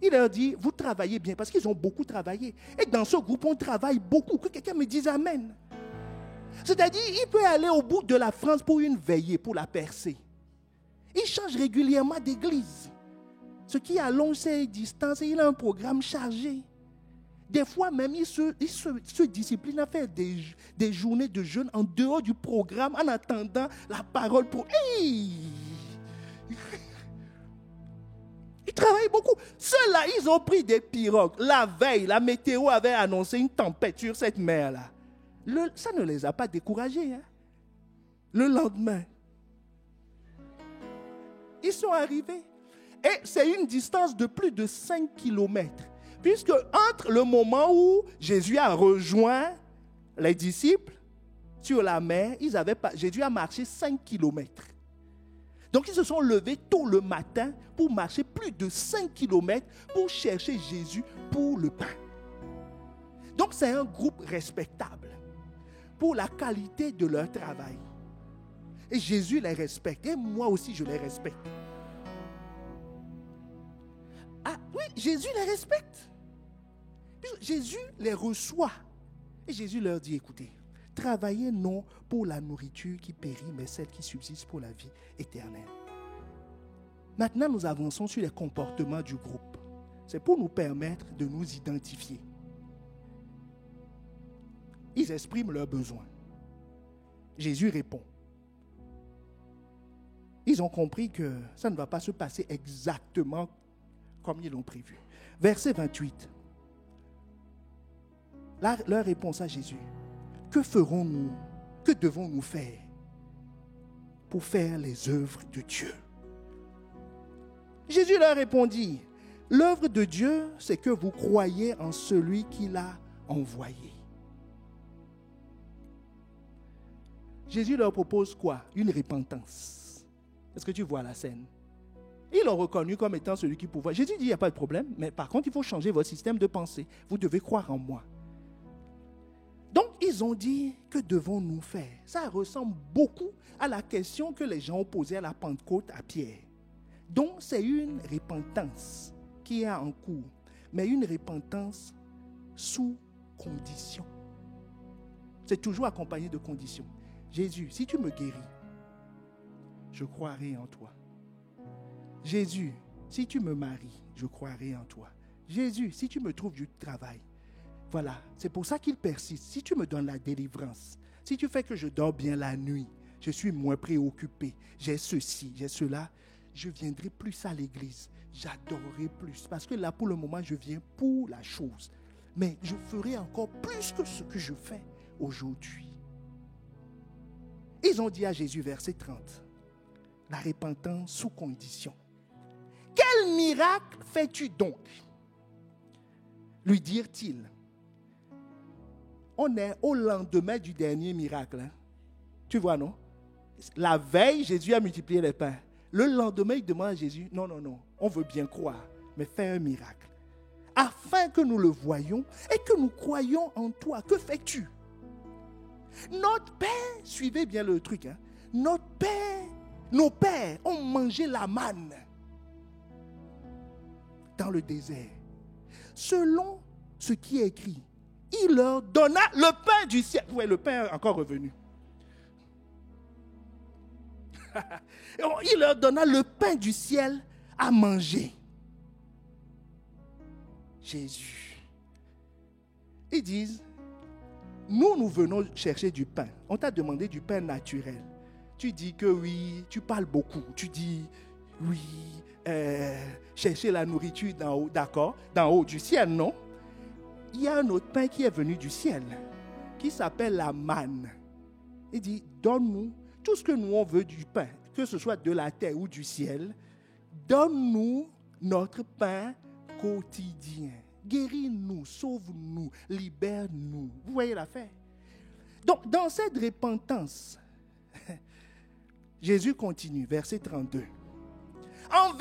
Il leur dit, vous travaillez bien parce qu'ils ont beaucoup travaillé. Et dans ce groupe, on travaille beaucoup. Que quelqu'un me dise Amen. C'est-à-dire, il peut aller au bout de la France pour une veillée, pour la percer. Il change régulièrement d'église. Ce qui allonge ses distances et il a un programme chargé. Des fois même, il se discipline à faire des journées de jeûne en dehors du programme en attendant la parole pour... Hey! Ils travaillent beaucoup. Ceux-là, ils ont pris des pirogues. La veille, la météo avait annoncé une tempête sur cette mer-là. Ça ne les a pas découragés. Hein? Le lendemain, ils sont arrivés. Et c'est une distance de plus de 5 kilomètres. Puisque entre le moment où Jésus a rejoint les disciples sur la mer, Jésus a marché 5 kilomètres. Donc ils se sont levés tôt le matin pour marcher plus de 5 kilomètres pour chercher Jésus pour le pain. Donc c'est un groupe respectable pour la qualité de leur travail. Et Jésus les respecte. Et moi aussi je les respecte. Ah oui, Jésus les respecte. Jésus les reçoit. Et Jésus leur dit, écoutez, travaillez non pour la nourriture qui périt, mais celle qui subsiste pour la vie éternelle. Maintenant, nous avançons sur les comportements du groupe. C'est pour nous permettre de nous identifier. Ils expriment leurs besoins. Jésus répond. Ils ont compris que ça ne va pas se passer exactement comme ils l'ont prévu. Verset 28. Leur réponse à Jésus. Que ferons-nous? Que devons-nous faire pour faire les œuvres de Dieu? Jésus leur répondit, l'œuvre de Dieu, c'est que vous croyez en celui qui l'a envoyé. Jésus leur propose quoi? Une repentance. Est-ce que tu vois la scène? Ils l'ont reconnu comme étant celui qui pouvait. Jésus dit, il n'y a pas de problème, mais par contre, il faut changer votre système de pensée. Vous devez croire en moi. Donc, ils ont dit, que devons-nous faire? Ça ressemble beaucoup à la question que les gens ont posée à la Pentecôte à Pierre. Donc, c'est une repentance qui est en cours, mais une repentance sous condition. C'est toujours accompagné de conditions. Jésus, si tu me guéris, je croirai en toi. Jésus, si tu me maries, je croirai en toi. Jésus, si tu me trouves du travail, voilà, c'est pour ça qu'il persiste. Si tu me donnes la délivrance, si tu fais que je dors bien la nuit, je suis moins préoccupé, j'ai ceci, j'ai cela, je viendrai plus à l'église, j'adorerai plus. Parce que là, pour le moment, je viens pour la chose. Mais je ferai encore plus que ce que je fais aujourd'hui. Ils ont dit à Jésus, verset 30, la repentance sous condition. Quel miracle fais-tu donc? Lui dirent-ils. On est au lendemain du dernier miracle. Hein? Tu vois, non? La veille, Jésus a multiplié les pains. Le lendemain, il demande à Jésus, non, on veut bien croire, mais fais un miracle. Afin que nous le voyions et que nous croyions en toi. Que fais-tu? Notre père, suivez bien le truc, hein? Nos pères ont mangé la manne dans le désert. Selon ce qui est écrit, il leur donna le pain du ciel. Oui, le pain est encore revenu. Il leur donna le pain du ciel à manger. Jésus. Ils disent, nous venons chercher du pain. On t'a demandé du pain naturel. Tu dis que oui, tu parles beaucoup. Tu dis oui, chercher la nourriture d'en haut, d'accord, d'en haut du ciel, non? Il y a un autre pain qui est venu du ciel, qui s'appelle la manne. Il dit, donne-nous tout ce que nous on veut du pain, que ce soit de la terre ou du ciel. Donne-nous notre pain quotidien. Guéris-nous, sauve-nous, libère-nous. Vous voyez l'affaire? Donc, dans cette repentance, Jésus continue, verset 32. En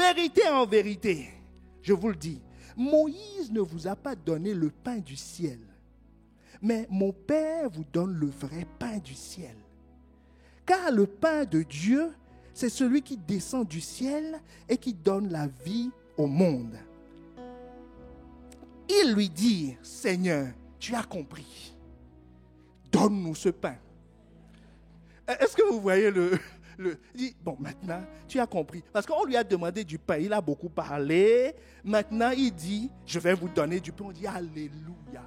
vérité, je vous le dis, Moïse ne vous a pas donné le pain du ciel, mais mon Père vous donne le vrai pain du ciel. Car le pain de Dieu, c'est celui qui descend du ciel et qui donne la vie au monde. Ils lui dirent, Seigneur, tu as compris. Donne-nous ce pain. Est-ce que vous voyez il dit, bon, maintenant, tu as compris. Parce qu'on lui a demandé du pain. Il a beaucoup parlé. Maintenant, il dit, je vais vous donner du pain. On dit, Alléluia.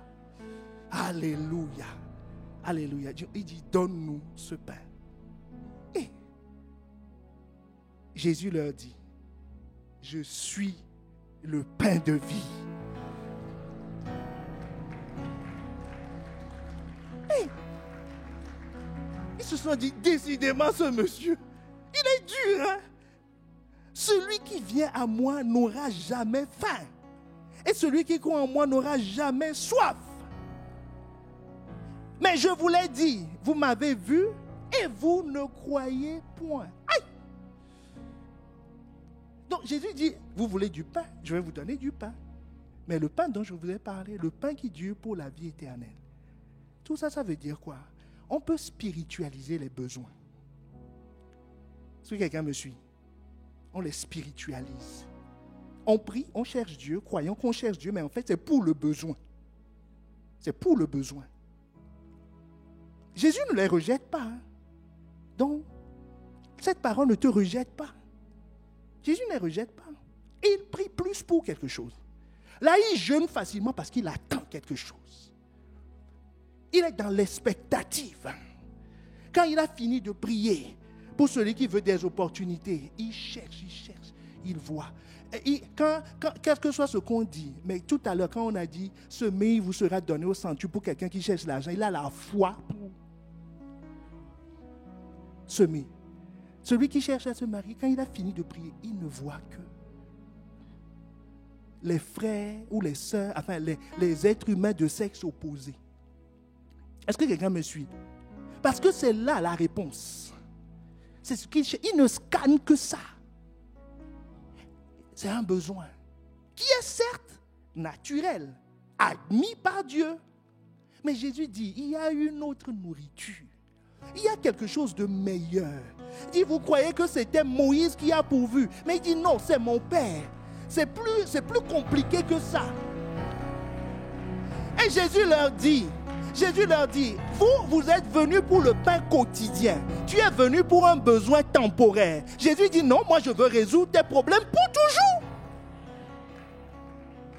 Alléluia. Alléluia. Il dit, donne-nous ce pain. Et Jésus leur dit, je suis le pain de vie. Et ils se sont dit, décidément ce monsieur, il est dur, hein? Celui qui vient à moi n'aura jamais faim. Et celui qui croit en moi n'aura jamais soif. Mais je vous l'ai dit, vous m'avez vu et vous ne croyez point. Aïe! Donc Jésus dit, vous voulez du pain, je vais vous donner du pain. Mais le pain dont je vous ai parlé, le pain qui dure pour la vie éternelle. Tout ça, ça veut dire quoi? On peut spiritualiser les besoins. Est-ce que quelqu'un me suit? On les spiritualise. On prie, on cherche Dieu, croyons qu'on cherche Dieu, mais en fait, c'est pour le besoin. C'est pour le besoin. Jésus ne les rejette pas. Hein? Donc, cette parole ne te rejette pas. Jésus ne les rejette pas. Il prie plus pour quelque chose. Là, il jeûne facilement parce qu'il attend quelque chose. Il est dans l'expectative. Quand il a fini de prier, pour celui qui veut des opportunités, il cherche, il voit. Quel que soit ce qu'on dit, mais tout à l'heure, quand on a dit, semez, vous sera donné au centuple pour quelqu'un qui cherche l'argent, il a la foi pour semer. Celui qui cherche à se marier, quand il a fini de prier, il ne voit que les frères ou les sœurs, enfin les êtres humains de sexe opposé. Est-ce que quelqu'un me suit? Parce que c'est là la réponse. C'est ce qu'il cherche. Il ne scanne que ça. C'est un besoin qui est certes naturel, admis par Dieu. Mais Jésus dit, il y a une autre nourriture. Il y a quelque chose de meilleur. Il dit, vous croyez que c'était Moïse qui a pourvu. Mais il dit, non, c'est mon Père. C'est plus compliqué que ça. Et Jésus leur dit, vous êtes venus pour le pain quotidien. Tu es venu pour un besoin temporaire. Jésus dit, non, moi je veux résoudre tes problèmes pour toujours.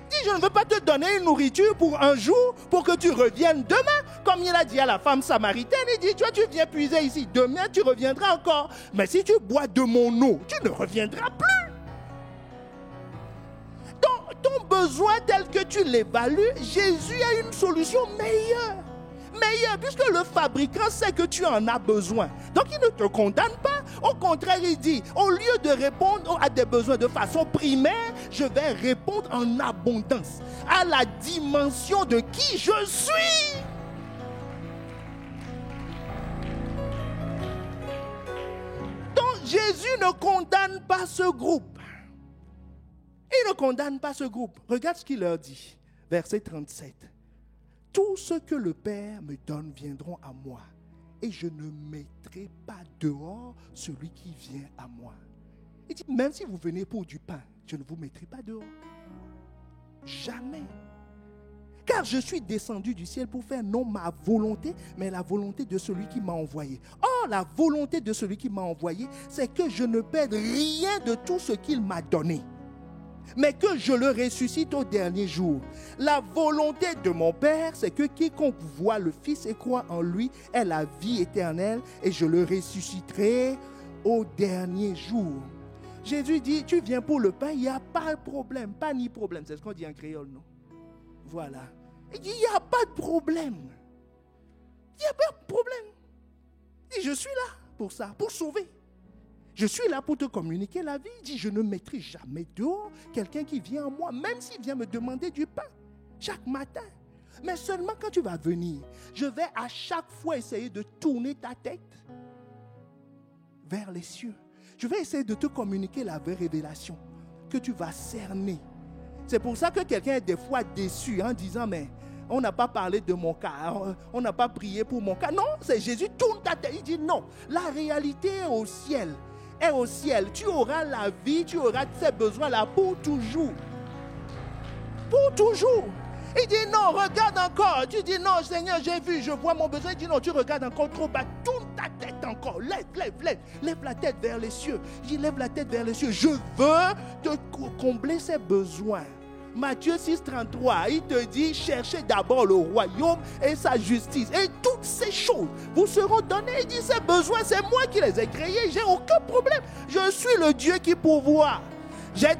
Il dit, je ne veux pas te donner une nourriture pour un jour, pour que tu reviennes demain. Comme il a dit à la femme samaritaine, il dit, toi tu viens puiser ici, demain tu reviendras encore. Mais si tu bois de mon eau, tu ne reviendras plus. Ton besoin tel que tu l'évalues, Jésus a une solution meilleure. Meilleure, puisque le fabricant sait que tu en as besoin. Donc il ne te condamne pas. Au contraire, il dit, au lieu de répondre à des besoins de façon primaire, je vais répondre en abondance à la dimension de qui je suis. Donc Jésus ne condamne pas ce groupe. Il ne condamne pas ce groupe. Regarde ce qu'il leur dit. Verset 37. Tout ce que le Père me donne viendront à moi. Et je ne mettrai pas dehors celui qui vient à moi. Il dit, même si vous venez pour du pain, je ne vous mettrai pas dehors. Jamais. Car je suis descendu du ciel pour faire non ma volonté, mais la volonté de celui qui m'a envoyé. Or, la volonté de celui qui m'a envoyé, c'est que je ne perde rien de tout ce qu'il m'a donné, mais que je le ressuscite au dernier jour. La volonté de mon Père, c'est que quiconque voit le Fils et croit en lui ait la vie éternelle, et je le ressusciterai au dernier jour. Jésus dit, tu viens pour le pain, il n'y a pas de problème, pas ni problème. C'est ce qu'on dit en créole, non? Voilà. Il dit, il n'y a pas de problème. Il n'y a pas de problème. Il dit, je suis là pour ça, pour sauver. Je suis là pour te communiquer la vie. Il dit, je ne mettrai jamais dehors quelqu'un qui vient en moi, même s'il vient me demander du pain chaque matin. Mais seulement quand tu vas venir, je vais à chaque fois essayer de tourner ta tête vers les cieux. Je vais essayer de te communiquer la vraie révélation que tu vas cerner. C'est pour ça que quelqu'un est des fois déçu en disant, mais on n'a pas parlé de mon cas, on n'a pas prié pour mon cas. Non, c'est Jésus, tourne ta tête. Il dit non, la réalité est au ciel. Est au ciel. Tu auras la vie, tu auras ces besoins-là pour toujours. Pour toujours. Il dit non, regarde encore. Tu dis non, Seigneur, j'ai vu, je vois mon besoin. Il dit non, tu regardes encore trop bas. Tourne ta tête encore. Lève la tête vers les cieux. Il dit lève la tête vers les cieux. Je veux te combler ces besoins. Matthieu 6, 33, il te dit cherchez d'abord le royaume et sa justice. Et toutes ces choses vous seront données. Il dit ces besoins, c'est moi qui les ai créés. J'ai aucun problème. Je suis le Dieu qui pourvoit. J'ai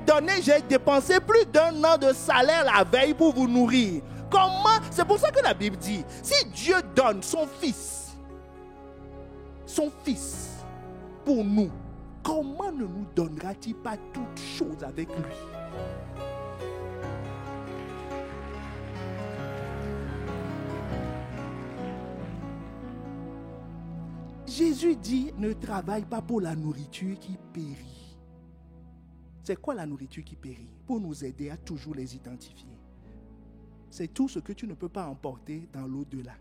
dépensé plus d'1 an de salaire la veille pour vous nourrir. Comment? C'est pour ça que la Bible dit, si Dieu donne son fils pour nous, comment ne nous donnera-t-il pas toutes choses avec lui? Jésus dit, ne travaille pas pour la nourriture qui périt. C'est quoi la nourriture qui périt? Pour nous aider à toujours les identifier. C'est tout ce que tu ne peux pas emporter dans l'au-delà.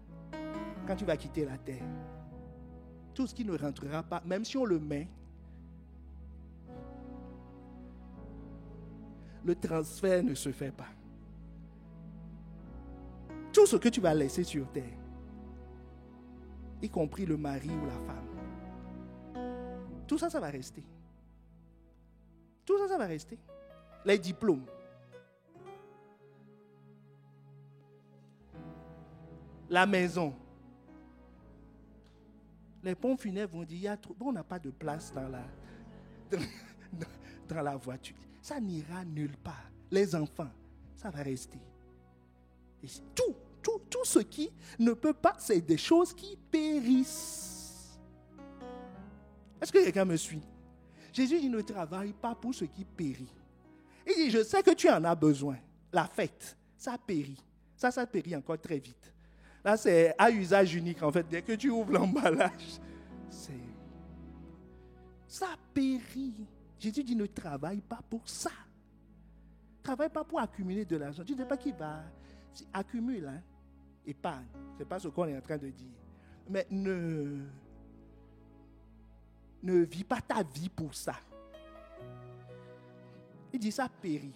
Quand tu vas quitter la terre, tout ce qui ne rentrera pas, même si on le met, le transfert ne se fait pas. Tout ce que tu vas laisser sur terre, y compris le mari ou la femme, tout ça, ça va rester. Tout ça, ça va rester. Les diplômes. La maison. Les pompes funèbres vont dire, on n'a pas de place dans la voiture. Ça n'ira nulle part. Les enfants, ça va rester. Et tout ce qui ne peut pas, c'est des choses qui périssent. Est-ce que quelqu'un me suit? Jésus dit, ne travaille pas pour ce qui périt. Il dit, je sais que tu en as besoin. La fête, ça périt. Ça périt encore très vite. Là, c'est à usage unique, en fait. Dès que tu ouvres l'emballage, ça périt. Jésus dit, ne travaille pas pour ça. Travaille pas pour accumuler de l'argent. Tu ne sais pas qui va accumuler, hein? Épargne. Ce n'est pas ce qu'on est en train de dire. Mais ne vis pas ta vie pour ça. Il dit ça périt.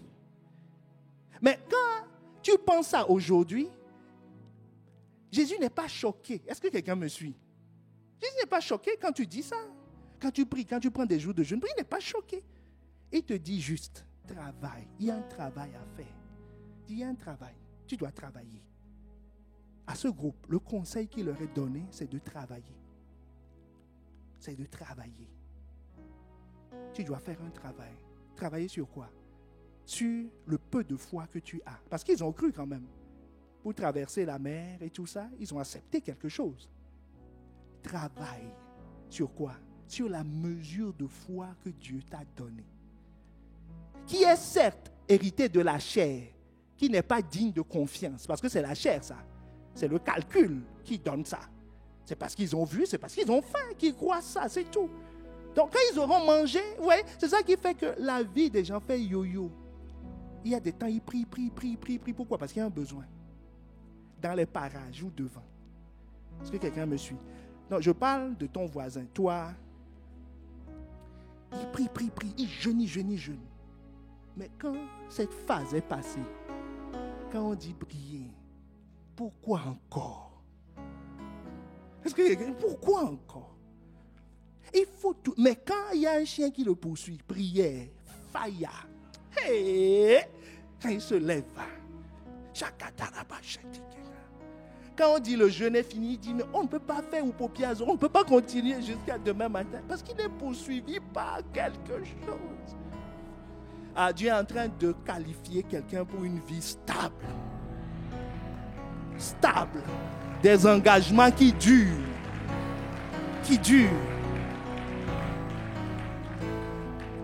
Mais quand tu penses ça aujourd'hui, Jésus n'est pas choqué. Est-ce que quelqu'un me suit? Jésus n'est pas choqué quand tu dis ça. Quand tu pries, quand tu prends des jours de jeûne, il n'est pas choqué. Il te dit juste, travaille. Il y a un travail à faire. Il y a un travail. Tu dois travailler. À ce groupe, le conseil qu'il leur est donné, c'est de travailler. C'est de travailler. Tu dois faire un travail. Travailler sur quoi? Sur le peu de foi que tu as. Parce qu'ils ont cru quand même. Pour traverser la mer et tout ça, ils ont accepté quelque chose. Travaille. Sur quoi? Sur la mesure de foi que Dieu t'a donnée. Qui est certes hérité de la chair, qui n'est pas digne de confiance. Parce que c'est la chair, ça. C'est le calcul qui donne ça. C'est parce qu'ils ont vu, c'est parce qu'ils ont faim qu'ils croient ça, c'est tout. Donc quand ils auront mangé, ouais, c'est ça qui fait que la vie des gens fait yo-yo. Il y a des temps, ils prient. Pourquoi? Parce qu'il y a un besoin. Dans les parages ou devant. Est-ce que quelqu'un me suit? Non, je parle de ton voisin. Toi, il prie. Il jeûne. Mais quand cette phase est passée, quand on dit prier, pourquoi encore? Est-ce que pourquoi encore? Il faut tout. Mais quand il y a un chien qui le poursuit, prière, faya, hey, quand il se lève, quand on dit le jeûne est fini, il dit mais on ne peut pas faire ou paupières, on ne peut pas continuer jusqu'à demain matin parce qu'il est poursuivi par quelque chose. Ah, Dieu est en train de qualifier quelqu'un pour une vie stable. Stable. Des engagements qui durent.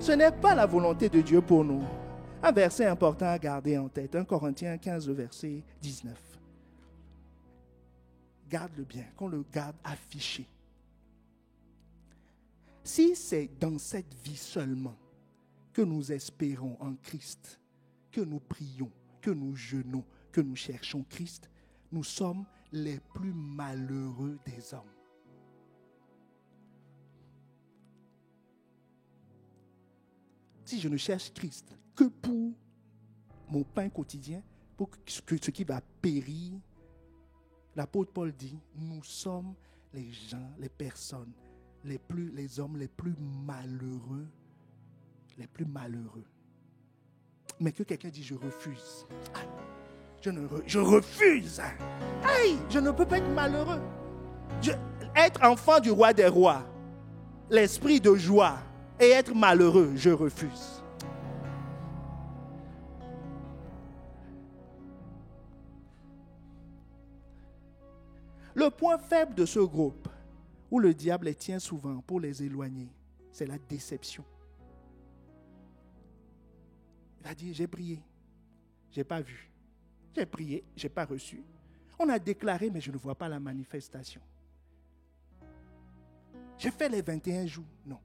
Ce n'est pas la volonté de Dieu pour nous. Un verset important à garder en tête, 1 Corinthiens 15, le verset 19. Garde-le bien, qu'on le garde affiché. Si c'est dans cette vie seulement que nous espérons en Christ, que nous prions, que nous jeûnons, que nous cherchons Christ, nous sommes les plus malheureux des hommes. Si je ne cherche Christ que pour mon pain quotidien, pour ce qui va périr, l'apôtre Paul dit, nous sommes les gens, les personnes, les hommes les plus malheureux, Mais que quelqu'un dit, je refuse. Je refuse. Aïe, je ne peux pas être malheureux. Être enfant du roi des rois, l'esprit de joie, et être malheureux, je refuse. Le point faible de ce groupe, où le diable les tient souvent pour les éloigner, c'est la déception. Il a dit, j'ai prié, je n'ai pas vu. J'ai prié, je n'ai pas reçu. On a déclaré, mais je ne vois pas la manifestation. J'ai fait les 21 jours, non.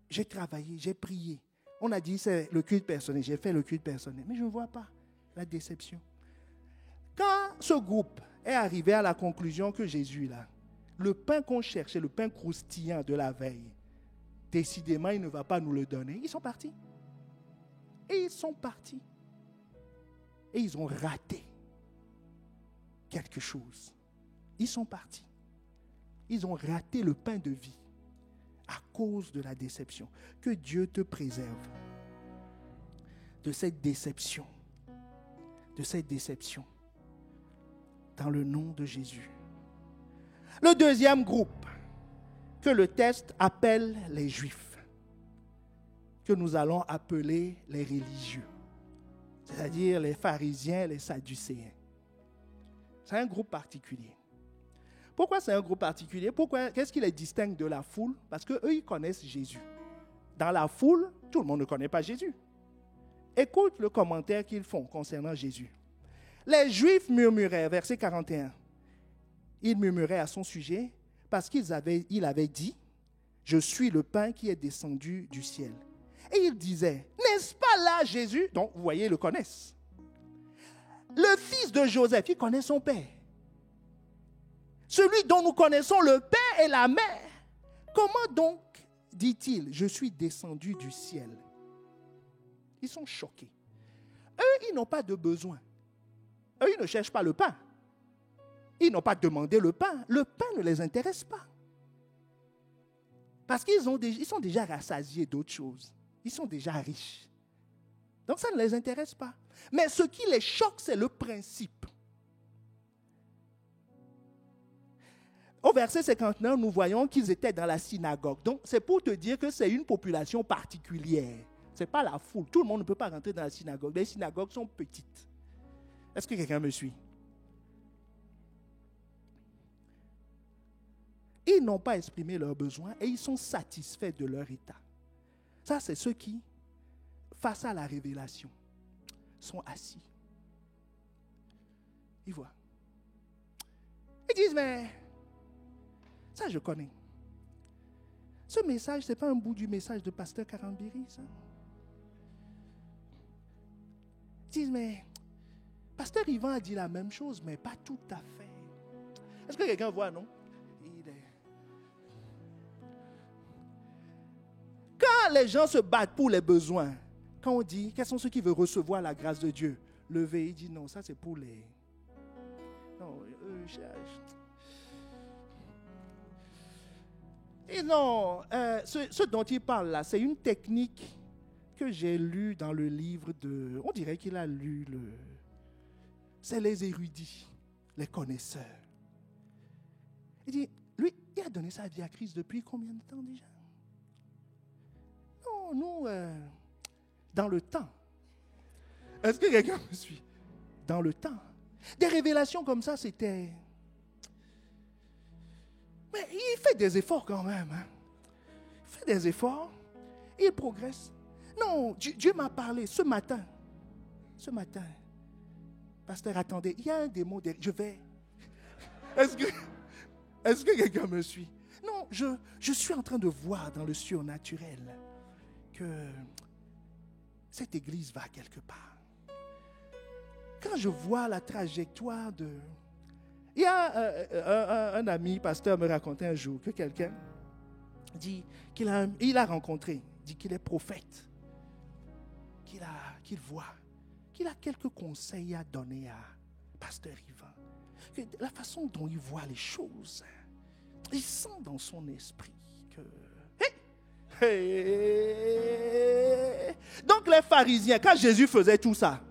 J'ai travaillé, j'ai prié. On a dit, c'est le culte personnel, j'ai fait le culte personnel, mais je ne vois pas la déception. Quand ce groupe est arrivé à la conclusion que Jésus, là, le pain qu'on cherchait, le pain croustillant de la veille, décidément, il ne va pas nous le donner. Ils sont partis. Et ils sont partis. Et ils ont raté quelque chose. Ils sont partis. Ils ont raté le pain de vie à cause de la déception. Que Dieu te préserve de cette déception. De cette déception. Dans le nom de Jésus. Le deuxième groupe que le texte appelle les Juifs, que nous allons appeler les religieux, c'est-à-dire les pharisiens, les sadducéens. C'est un groupe particulier. Pourquoi c'est un groupe particulier? Qu'est-ce qui les distingue de la foule? Parce qu'eux, ils connaissent Jésus. Dans la foule, tout le monde ne connaît pas Jésus. Écoute le commentaire qu'ils font concernant Jésus. Les Juifs murmuraient, verset 41. Ils murmuraient à son sujet parce qu'il avait dit, « Je suis le pain qui est descendu du ciel. » Et ils disaient, « N'est-ce pas là Jésus ?» Donc, vous voyez, ils le connaissent. Le fils de Joseph, il connaît son père. Celui dont nous connaissons le père et la mère. Comment donc dit-il, « Je suis descendu du ciel » ? Ils sont choqués. Eux, ils n'ont pas de besoin. Eux, ils ne cherchent pas le pain. Ils n'ont pas demandé le pain. Le pain ne les intéresse pas. Parce qu'ils sont déjà rassasiés d'autres choses. Ils sont déjà riches. Donc ça ne les intéresse pas. Mais ce qui les choque, c'est le principe. Au verset 59, nous voyons qu'ils étaient dans la synagogue. Donc c'est pour te dire que c'est une population particulière. Ce n'est pas la foule. Tout le monde ne peut pas rentrer dans la synagogue. Les synagogues sont petites. Est-ce que quelqu'un me suit? Ils n'ont pas exprimé leurs besoins et ils sont satisfaits de leur état. Ça, c'est ceux qui, face à la révélation, sont assis. Ils voient. Ils disent, mais ça, je connais. Ce message, ce n'est pas un bout du message de Pasteur Karambiri, ça. Ils disent, mais Pasteur Yvan a dit la même chose, mais pas tout à fait. Est-ce que quelqu'un voit, non? Quand les gens se battent pour les besoins, quand on dit, quels sont ceux qui veulent recevoir la grâce de Dieu? Levez, il dit, non, ça c'est pour les... Non, et non, ce dont il parle là, c'est une technique que j'ai lue dans le livre de... On dirait qu'il a lu le... C'est les érudits, les connaisseurs. Il dit, lui, il a donné sa vie à Christ depuis combien de temps déjà? Non, nous, dans le temps. Est-ce que quelqu'un me suit? Dans le temps. Des révélations comme ça, c'était... Mais il fait des efforts quand même. Hein? Il fait des efforts. il progresse. Non, Dieu m'a parlé ce matin. Pasteur, attendez, il y a un démon derrière. Je vais. Est-ce que quelqu'un me suit? Non, je suis en train de voir dans le surnaturel que cette église va quelque part. Quand je vois la trajectoire de... Il y a un ami, pasteur, me racontait un jour que quelqu'un dit qu'il a rencontré, dit qu'il est prophète, qu'il voit, qu'il a quelques conseils à donner à pasteur Yvan. Que la façon dont il voit les choses, il sent dans son esprit que... Donc les pharisiens, quand Jésus faisait tout ça,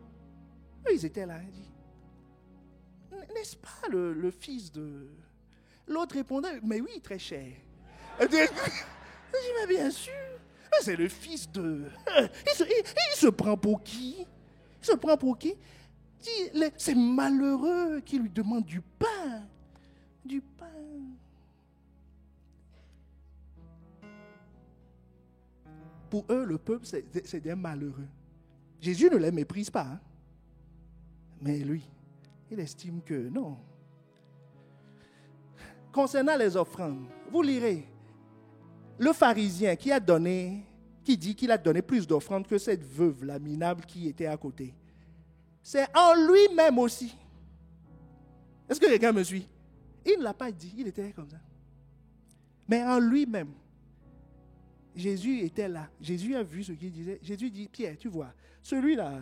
ils étaient là, ils disent, n'est-ce pas le fils de... L'autre répondait, mais oui, très cher. Il dit, mais bien sûr, c'est le fils de... Il se prend pour qui? C'est malheureux qui lui demande du pain. Du pain. Pour eux, le peuple, c'est des malheureux. Jésus ne les méprise pas. Hein? Mais lui, il estime que non. Concernant les offrandes, vous lirez, le pharisien qui dit qu'il a donné plus d'offrandes que cette veuve, la minable qui était à côté, c'est en lui-même aussi. Est-ce que quelqu'un me suit? Il ne l'a pas dit, il était comme ça. Mais en lui-même, Jésus était là. Jésus a vu ce qu'il disait. Jésus dit, Pierre, tu vois, celui-là,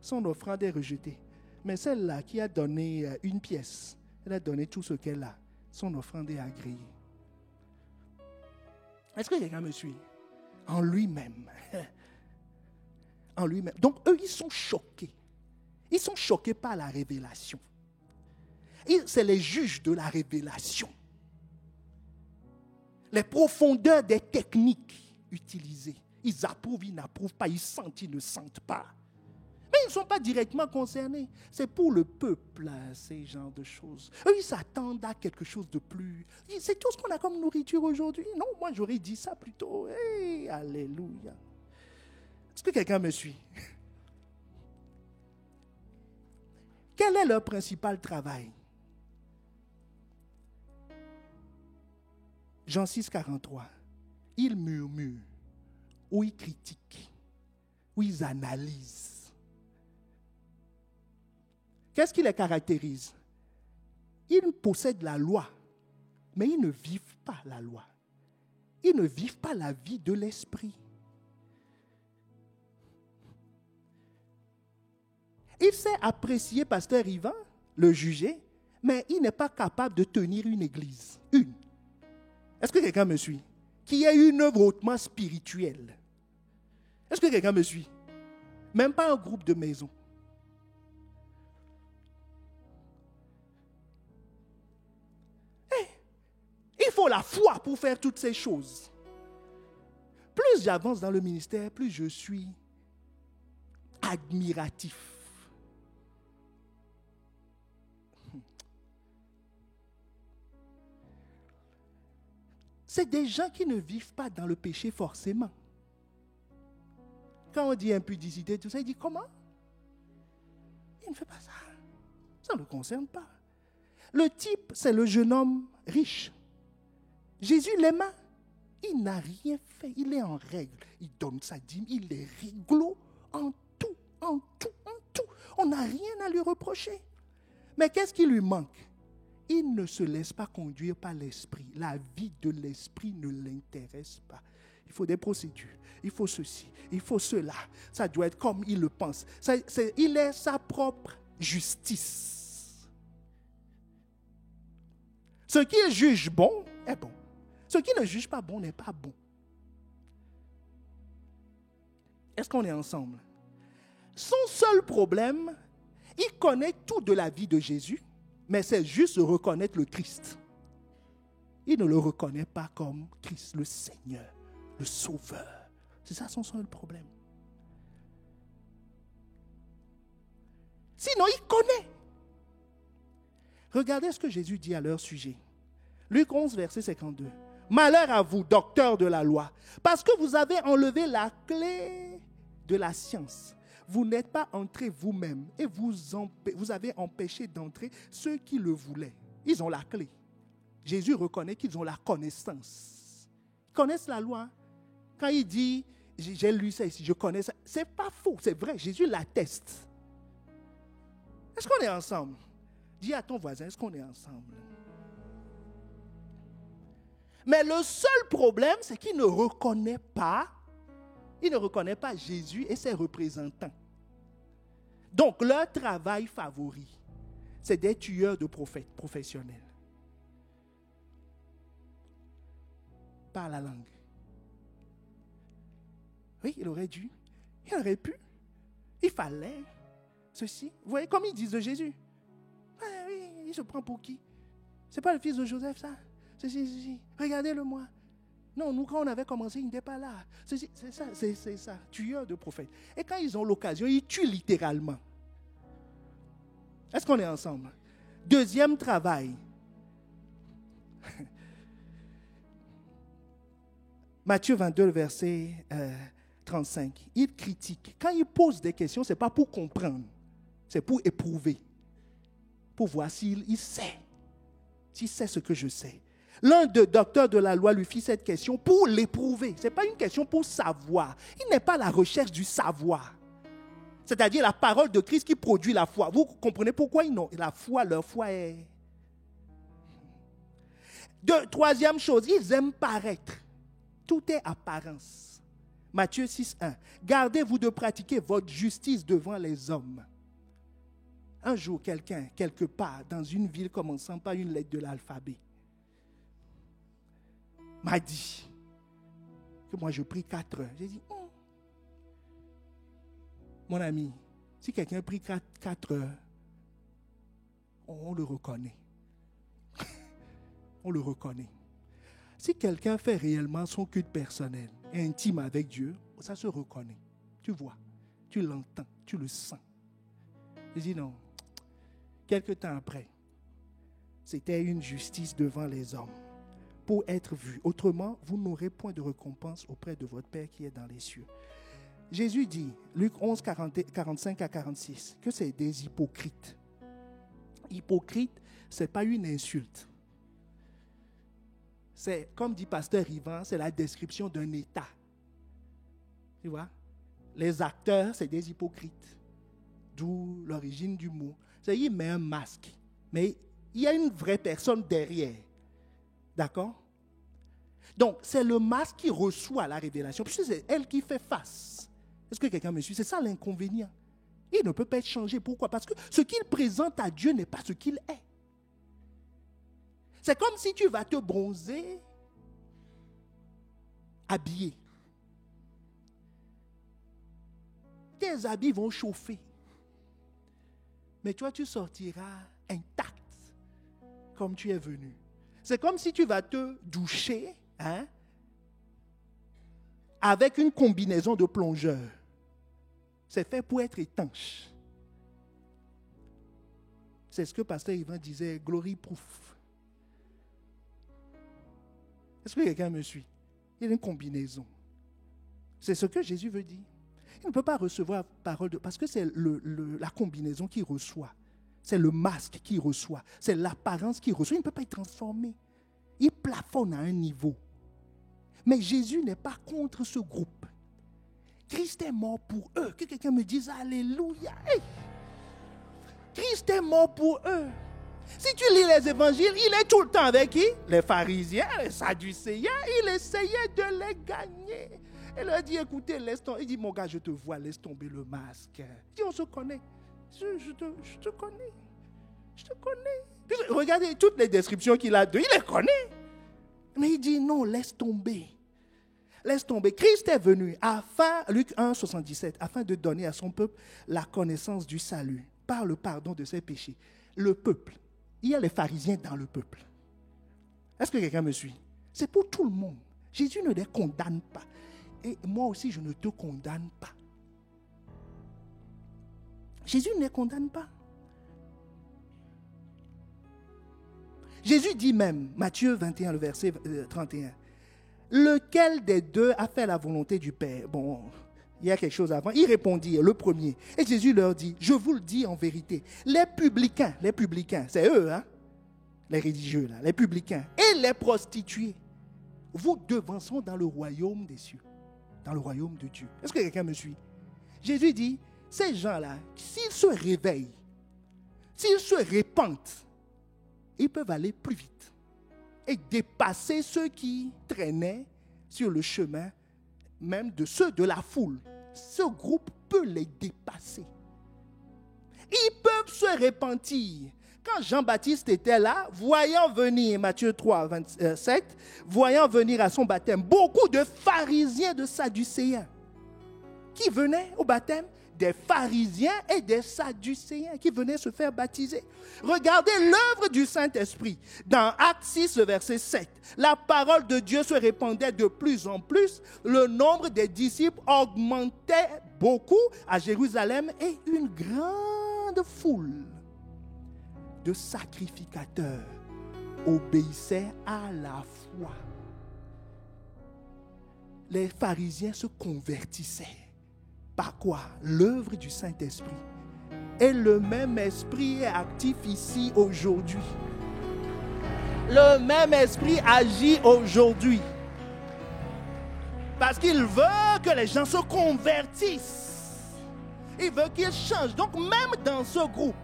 son offrande est rejetée. Mais celle-là qui a donné une pièce, elle a donné tout ce qu'elle a. Son offrande est agréée. Est-ce que quelqu'un me suit? En lui-même. En lui-même. Donc, eux, ils sont choqués. Ils sont choqués par la révélation. C'est les juges de la révélation. Les profondeurs des techniques utilisées. Ils approuvent, ils n'approuvent pas, ils sentent, ils ne sentent pas. Mais ils ne sont pas directement concernés. C'est pour le peuple, ces genres de choses. Eux, ils s'attendent à quelque chose de plus. C'est tout ce qu'on a comme nourriture aujourd'hui. Non, moi, j'aurais dit ça plutôt. Hey, alléluia. Est-ce que quelqu'un me suit? Quel est leur principal travail? Jean 6, 43. Ils murmurent, ou ils critiquent, ou ils analysent. Qu'est-ce qui les caractérise? Ils possèdent la loi, mais ils ne vivent pas la loi. Ils ne vivent pas la vie de l'esprit. Il sait apprécier pasteur Yvan, le juger, mais il n'est pas capable de tenir une église. Une. Est-ce que quelqu'un me suit? Qui est une œuvre hautement spirituelle. Est-ce que quelqu'un me suit? Même pas un groupe de maison. Il faut la foi pour faire toutes ces choses. Plus j'avance dans le ministère, plus je suis admiratif. C'est des gens qui ne vivent pas dans le péché forcément. Quand on dit impudicité, tout ça, il dit comment? Il ne fait pas ça. Ça ne le concerne pas. Le type, c'est le jeune homme riche. Jésus l'aima. Il n'a rien fait. Il est en règle. Il donne sa dîme. Il est réglo en tout. On n'a rien à lui reprocher. Mais qu'est-ce qui lui manque? Il ne se laisse pas conduire par l'esprit. La vie de l'esprit ne l'intéresse pas. Il faut des procédures. Il faut ceci. Il faut cela. Ça doit être comme il le pense. Il est sa propre justice. Ce qu'il juge bon est bon. Ce qui ne juge pas bon n'est pas bon. Est-ce qu'on est ensemble? Son seul problème, il connaît tout de la vie de Jésus, mais c'est juste reconnaître le Christ. Il ne le reconnaît pas comme Christ, le Seigneur, le Sauveur. C'est ça son seul problème. Sinon, il connaît. Regardez ce que Jésus dit à leur sujet. Luc 11, verset 52. Malheur à vous, docteurs de la loi, parce que vous avez enlevé la clé de la science. Vous n'êtes pas entrés vous-même et vous avez empêché d'entrer ceux qui le voulaient. Ils ont la clé. Jésus reconnaît qu'ils ont la connaissance. Ils connaissent la loi. Quand il dit, j'ai lu ça ici, je connais ça, ce n'est pas faux, c'est vrai, Jésus l'atteste. Est-ce qu'on est ensemble? Dis à ton voisin, est-ce qu'on est ensemble? Mais le seul problème, c'est qu'il ne reconnaît pas Jésus et ses représentants. Donc, leur travail favori, c'est des tueurs de prophètes professionnels. Par la langue. Oui, il aurait dû, il aurait pu, il fallait ceci. Vous voyez comme ils disent de Jésus. Ah oui, il se prend pour qui? C'est pas le fils de Joseph, ça? Ceci. Regardez-le-moi. Non, nous, quand on avait commencé, il n'était pas là. C'est ça, tueur de prophètes. Et quand ils ont l'occasion, ils tuent littéralement. Est-ce qu'on est ensemble? Deuxième travail. Matthieu 22, verset 35. Il critique. Quand il pose des questions, ce n'est pas pour comprendre. C'est pour éprouver. Pour voir s'il sait. S'il sait ce que je sais. L'un des docteurs de la loi lui fit cette question pour l'éprouver. Ce n'est pas une question pour savoir. Il n'est pas à la recherche du savoir. C'est-à-dire la parole de Christ qui produit la foi. Vous comprenez pourquoi ils n'ont la foi, leur foi est... Troisième chose, ils aiment paraître. Tout est apparence. Matthieu 6, 1. Gardez-vous de pratiquer votre justice devant les hommes. Un jour, quelqu'un, quelque part, dans une ville commençant par une lettre de l'alphabet, m'a dit que moi je prie 4 heures. J'ai dit, mon ami, si quelqu'un prie 4 heures, on le reconnaît. On le reconnaît. Si quelqu'un fait réellement son culte personnel et intime avec Dieu, ça se reconnaît. Tu vois, tu l'entends, tu le sens. J'ai dit non. Quelque temps après, c'était une justice devant les hommes pour être vu. Autrement, vous n'aurez point de récompense auprès de votre Père qui est dans les cieux. Jésus dit, Luc 11, 45 à 46, que c'est des hypocrites. Hypocrite, ce n'est pas une insulte. C'est, comme dit Pasteur Yvan, c'est la description d'un état. Tu vois? Les acteurs, c'est des hypocrites. D'où l'origine du mot. C'est il met un masque. Mais il y a une vraie personne derrière. D'accord? Donc, c'est le masque qui reçoit la révélation. Puisque c'est elle qui fait face. Est-ce que quelqu'un me suit? C'est ça l'inconvénient. Il ne peut pas être changé. Pourquoi? Parce que ce qu'il présente à Dieu n'est pas ce qu'il est. C'est comme si tu vas te bronzer habillé. Tes habits vont chauffer. Mais toi, tu sortiras intact comme tu es venu. C'est comme si tu vas te doucher avec une combinaison de plongeur. C'est fait pour être étanche. C'est ce que Pasteur Yvan disait, glory proof. Est-ce que quelqu'un me suit? Il y a une combinaison. C'est ce que Jésus veut dire. Il ne peut pas recevoir parole de... Parce que c'est la combinaison qu'il reçoit. C'est le masque qu'il reçoit. C'est l'apparence qu'il reçoit. Il ne peut pas être transformé. Il plafonne à un niveau. Mais Jésus n'est pas contre ce groupe. Christ est mort pour eux. Que quelqu'un me dise Alléluia. Hey! Christ est mort pour eux. Si tu lis les évangiles, il est tout le temps avec qui? Les pharisiens, les sadducéens. Il essayait de les gagner. Il leur dit, écoutez, laisse tomber. Il dit, mon gars, je te vois, laisse tomber le masque. Il dit, on se connaît. Je te connais. Je te connais. Puis, regardez toutes les descriptions qu'il a d'eux. Il les connaît. Mais il dit, non, laisse tomber. Laisse tomber. Christ est venu afin, Luc 1, 77, afin de donner à son peuple la connaissance du salut par le pardon de ses péchés. Le peuple. Il y a les pharisiens dans le peuple. Est-ce que quelqu'un me suit? C'est pour tout le monde. Jésus ne les condamne pas. Et moi aussi, je ne te condamne pas. Jésus ne les condamne pas. Jésus dit même, Matthieu 21, le verset 31, lequel des deux a fait la volonté du Père? Bon, il y a quelque chose avant. Il répondit, le premier. Et Jésus leur dit, je vous le dis en vérité, les publicains, c'est eux, hein? Les religieux, là, les publicains et les prostituées, vous devanceront dans le royaume des cieux, dans le royaume de Dieu. Est-ce que quelqu'un me suit? Jésus dit, ces gens-là, s'ils se réveillent, s'ils se répandent, ils peuvent aller plus vite et dépasser ceux qui traînaient sur le chemin, même de ceux de la foule. Ce groupe peut les dépasser. Ils peuvent se repentir. Quand Jean-Baptiste était là, voyant venir, Matthieu 3, 27, voyant venir à son baptême, beaucoup de pharisiens, de sadducéens, qui venaient au baptême, des pharisiens et des sadducéens qui venaient se faire baptiser. Regardez l'œuvre du Saint-Esprit. Dans Actes 6, le verset 7, la parole de Dieu se répandait de plus en plus, le nombre des disciples augmentait beaucoup à Jérusalem et une grande foule de sacrificateurs obéissaient à la foi. Les pharisiens se convertissaient. Par quoi? L'œuvre du Saint-Esprit. Et le même esprit est actif ici aujourd'hui. Le même esprit agit aujourd'hui. Parce qu'il veut que les gens se convertissent. Il veut qu'ils changent. Donc même dans ce groupe,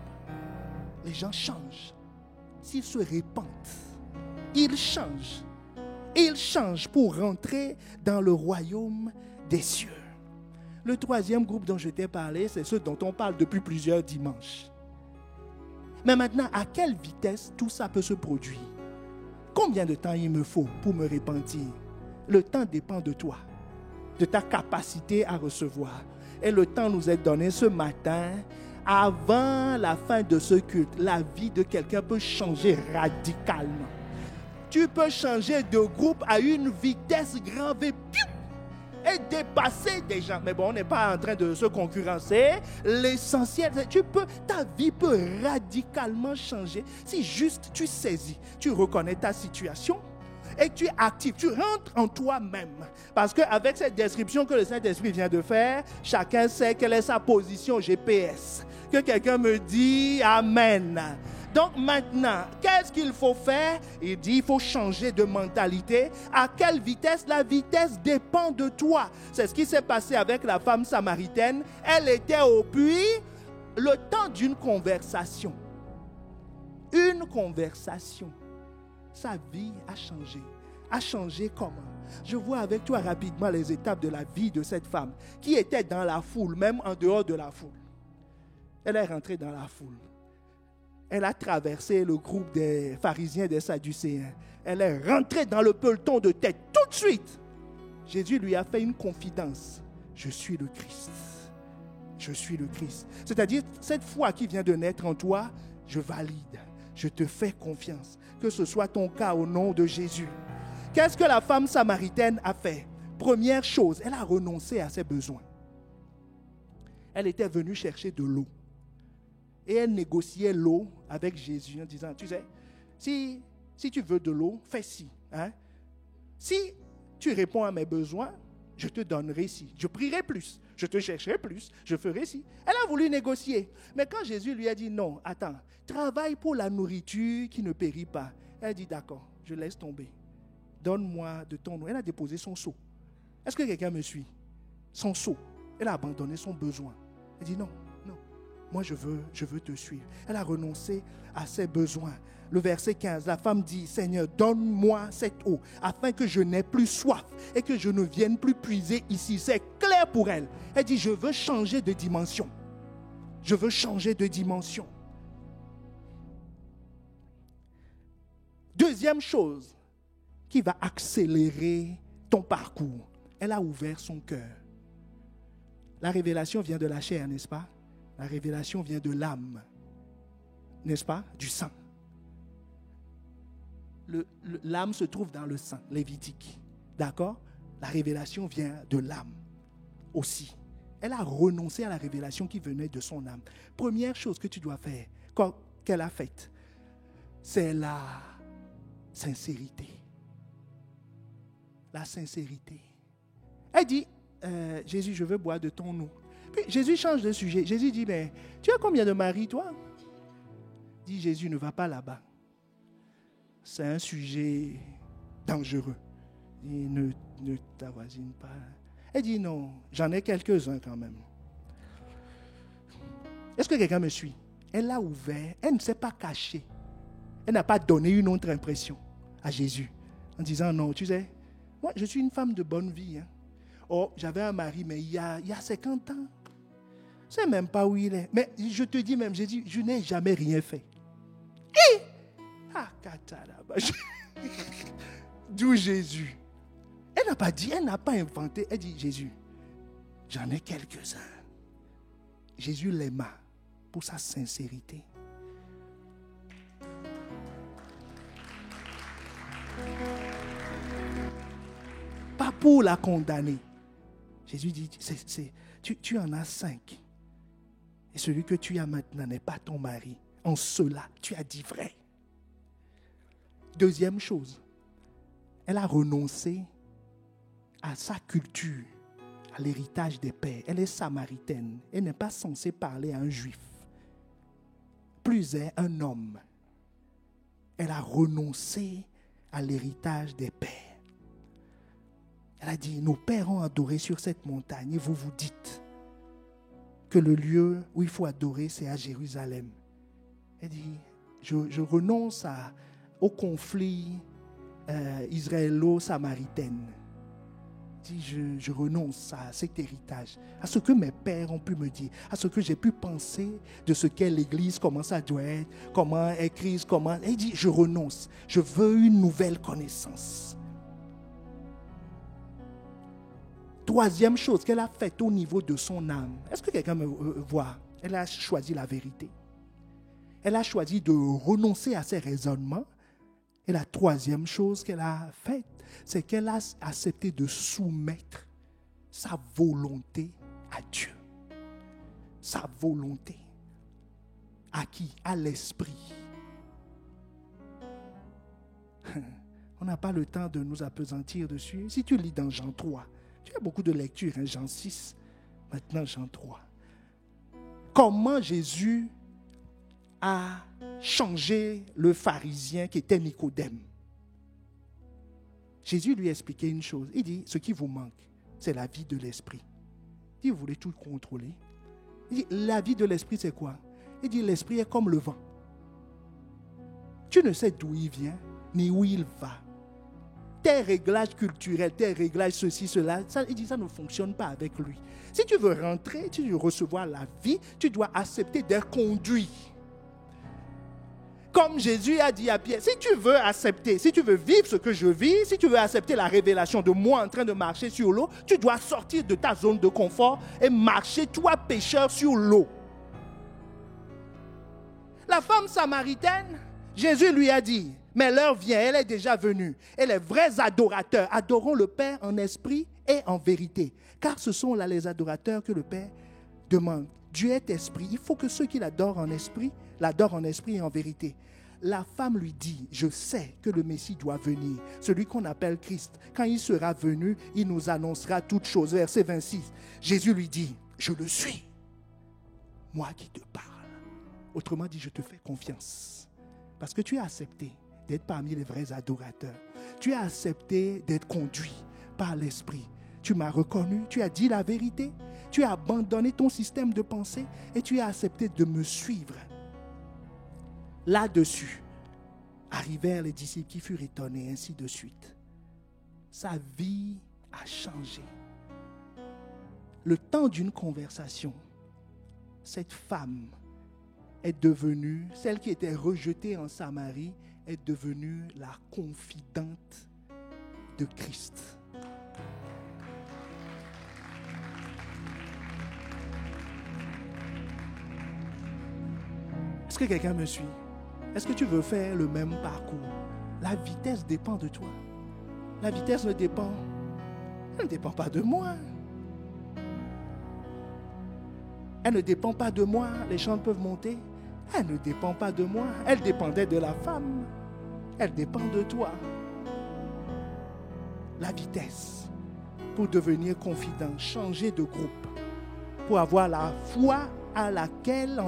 les gens changent. S'ils se répandent, ils changent. Ils changent pour rentrer dans le royaume des cieux. Le troisième groupe dont je t'ai parlé, c'est ceux dont on parle depuis plusieurs dimanches. Mais maintenant, à quelle vitesse tout ça peut se produire? Combien de temps il me faut pour me repentir? Le temps dépend de toi, de ta capacité à recevoir. Et le temps nous est donné ce matin. Avant la fin de ce culte, la vie de quelqu'un peut changer radicalement. Tu peux changer de groupe à une vitesse grand V. Et dépasser des gens. Mais bon, on n'est pas en train de se concurrencer. L'essentiel, ta vie peut radicalement changer si juste tu saisis, tu reconnais ta situation et tu es actif, tu rentres en toi-même. Parce qu'avec cette description que le Saint-Esprit vient de faire, chacun sait quelle est sa position GPS. Que quelqu'un me dit Amen. Donc maintenant, qu'est-ce qu'il faut faire? Il dit il faut changer de mentalité. À quelle vitesse? La vitesse dépend de toi. C'est ce qui s'est passé avec la femme samaritaine. Elle était au puits, le temps d'une conversation. Une conversation. Sa vie a changé. A changé comment? Je vois avec toi rapidement les étapes de la vie de cette femme qui était dans la foule, même en dehors de la foule. Elle est rentrée dans la foule. Elle a traversé le groupe des pharisiens et des sadducéens. Elle est rentrée dans le peloton de tête tout de suite. Jésus lui a fait une confidence. Je suis le Christ. Je suis le Christ. C'est-à-dire, cette foi qui vient de naître en toi, je valide. Je te fais confiance. Que ce soit ton cas au nom de Jésus. Qu'est-ce que la femme samaritaine a fait? Première chose, elle a renoncé à ses besoins. Elle était venue chercher de l'eau. Et elle négociait l'eau avec Jésus en disant, tu sais, si tu veux de l'eau, fais ci. Hein? Si tu réponds à mes besoins, je te donnerai ci. Je prierai plus, je te chercherai plus, je ferai ci. Elle a voulu négocier. Mais quand Jésus lui a dit, non, attends, travaille pour la nourriture qui ne périt pas. Elle dit, d'accord, je laisse tomber. Donne-moi de ton eau. Elle a déposé son seau. Est-ce que quelqu'un me suit? Son seau. Elle a abandonné son besoin. Elle dit, non. Moi, je veux te suivre. Elle a renoncé à ses besoins. Le verset 15, la femme dit, Seigneur, donne-moi cette eau, afin que je n'ai plus soif et que je ne vienne plus puiser ici. C'est clair pour elle. Elle dit, je veux changer de dimension. Je veux changer de dimension. Deuxième chose qui va accélérer ton parcours, elle a ouvert son cœur. La révélation vient de la chair, n'est-ce pas? La révélation vient de l'âme, n'est-ce pas? Du sang. L'âme se trouve dans le sang, lévitique. D'accord? La révélation vient de l'âme aussi. Elle a renoncé à la révélation qui venait de son âme. Première chose que tu dois faire, qu'elle a faite, c'est sincérité. La sincérité. Elle dit, Jésus, je veux boire de ton eau. Puis Jésus change de sujet. Jésus dit, mais tu as combien de maris, toi? Dit Jésus, ne va pas là-bas. C'est un sujet dangereux. Il ne t'avoisine pas. Elle dit, non, j'en ai quelques-uns quand même. Est-ce que quelqu'un me suit? Elle a ouvert, elle ne s'est pas cachée. Elle n'a pas donné une autre impression à Jésus en disant, non, tu sais, moi je suis une femme de bonne vie. Hein. Oh, j'avais un mari, mais il y a 50 ans. Je ne sais même pas où il est. Mais je te dis même, j'ai dit, je n'ai jamais rien fait. D'où Jésus. Elle n'a pas dit, elle n'a pas inventé. Elle dit, Jésus, j'en ai quelques-uns. Jésus l'aima pour sa sincérité. Pas pour la condamner. Jésus dit, tu en as 5. Et celui que tu as maintenant n'est pas ton mari. En cela, tu as dit vrai. Deuxième chose, elle a renoncé à sa culture, à l'héritage des pères. Elle est samaritaine. Elle n'est pas censée parler à un juif. Plus est un homme. Elle a renoncé à l'héritage des pères. Elle a dit, nos pères ont adoré sur cette montagne et vous vous dites que le lieu où il faut adorer, c'est à Jérusalem. Elle dit, je renonce au conflit israélo-samaritaine. Je renonce à cet héritage, à ce que mes pères ont pu me dire, à ce que j'ai pu penser de ce qu'est l'Église, comment ça doit être, comment est Christ, comment... Elle dit, je renonce, je veux une nouvelle connaissance. Troisième chose qu'elle a faite au niveau de son âme. Est-ce que quelqu'un me voit? Elle a choisi la vérité. Elle a choisi de renoncer à ses raisonnements. Et la troisième chose qu'elle a faite, c'est qu'elle a accepté de soumettre sa volonté à Dieu. Sa volonté. À qui? À l'esprit. On n'a pas le temps de nous appesantir dessus. Si tu lis dans Jean 3, tu as beaucoup de lectures, hein, Jean 6, maintenant Jean 3. Comment Jésus a changé le pharisien qui était Nicodème. Jésus lui a expliqué une chose. Il dit, ce qui vous manque, c'est la vie de l'esprit. Il dit, vous voulez tout contrôler. Il dit, la vie de l'esprit, c'est quoi? Il dit, l'esprit est comme le vent. Tu ne sais d'où il vient, ni où il va. Tes réglages culturels, tes réglages ceci, cela, ça, il dit, ça ne fonctionne pas avec lui. Si tu veux rentrer, tu veux recevoir la vie, tu dois accepter d'être conduit. Comme Jésus a dit à Pierre, si tu veux accepter, si tu veux vivre ce que je vis, si tu veux accepter la révélation de moi en train de marcher sur l'eau, tu dois sortir de ta zone de confort et marcher, toi pécheur, sur l'eau. La femme samaritaine, Jésus lui a dit, mais l'heure vient, elle est déjà venue. Et les vrais adorateurs adoreront le Père en esprit et en vérité. Car ce sont là les adorateurs que le Père demande. Dieu est esprit. Il faut que ceux qui l'adorent en esprit et en vérité. La femme lui dit, je sais que le Messie doit venir, celui qu'on appelle Christ. Quand il sera venu, il nous annoncera toutes choses. Verset 26. Jésus lui dit, je le suis. Moi qui te parle. Autrement dit, je te fais confiance. Parce que tu as accepté d'être parmi les vrais adorateurs. Tu as accepté d'être conduit par l'Esprit. Tu m'as reconnu, tu as dit la vérité, tu as abandonné ton système de pensée et tu as accepté de me suivre. Là-dessus, arrivèrent les disciples qui furent étonnés, ainsi de suite. Sa vie a changé. Le temps d'une conversation, cette femme est devenue, celle qui était rejetée en Samarie, est devenue la confidente de Christ. Est-ce que quelqu'un me suit? Est-ce que tu veux faire le même parcours? La vitesse dépend de toi. La vitesse elle ne dépend pas de moi. Elle ne dépend pas de moi. Les chants peuvent monter. Elle ne dépend pas de moi. Elle dépendait de la femme. Elle dépend de toi. La vitesse pour devenir confident, changer de groupe, pour avoir la foi en laquelle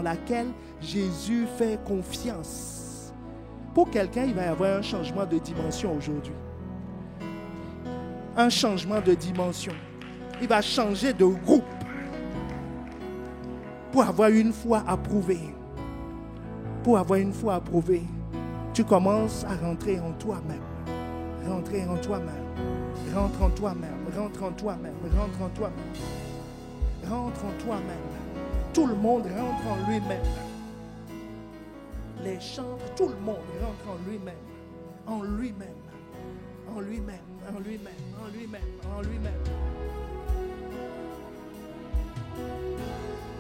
Jésus fait confiance. Pour quelqu'un, il va y avoir un changement de dimension aujourd'hui. Un changement de dimension. Il va changer de groupe pour avoir une foi approuvée. Pour avoir une foi approuvée, tu commences à rentrer en toi-même. Rentrer en toi-même. Rentre en toi-même. Rentre en toi-même. Rentre en toi-même. Rentre en toi-même. Tout le monde rentre en lui-même. Les chantres, tout le monde rentre en lui-même. En lui-même. En lui-même. En lui-même. En lui-même. En lui-même.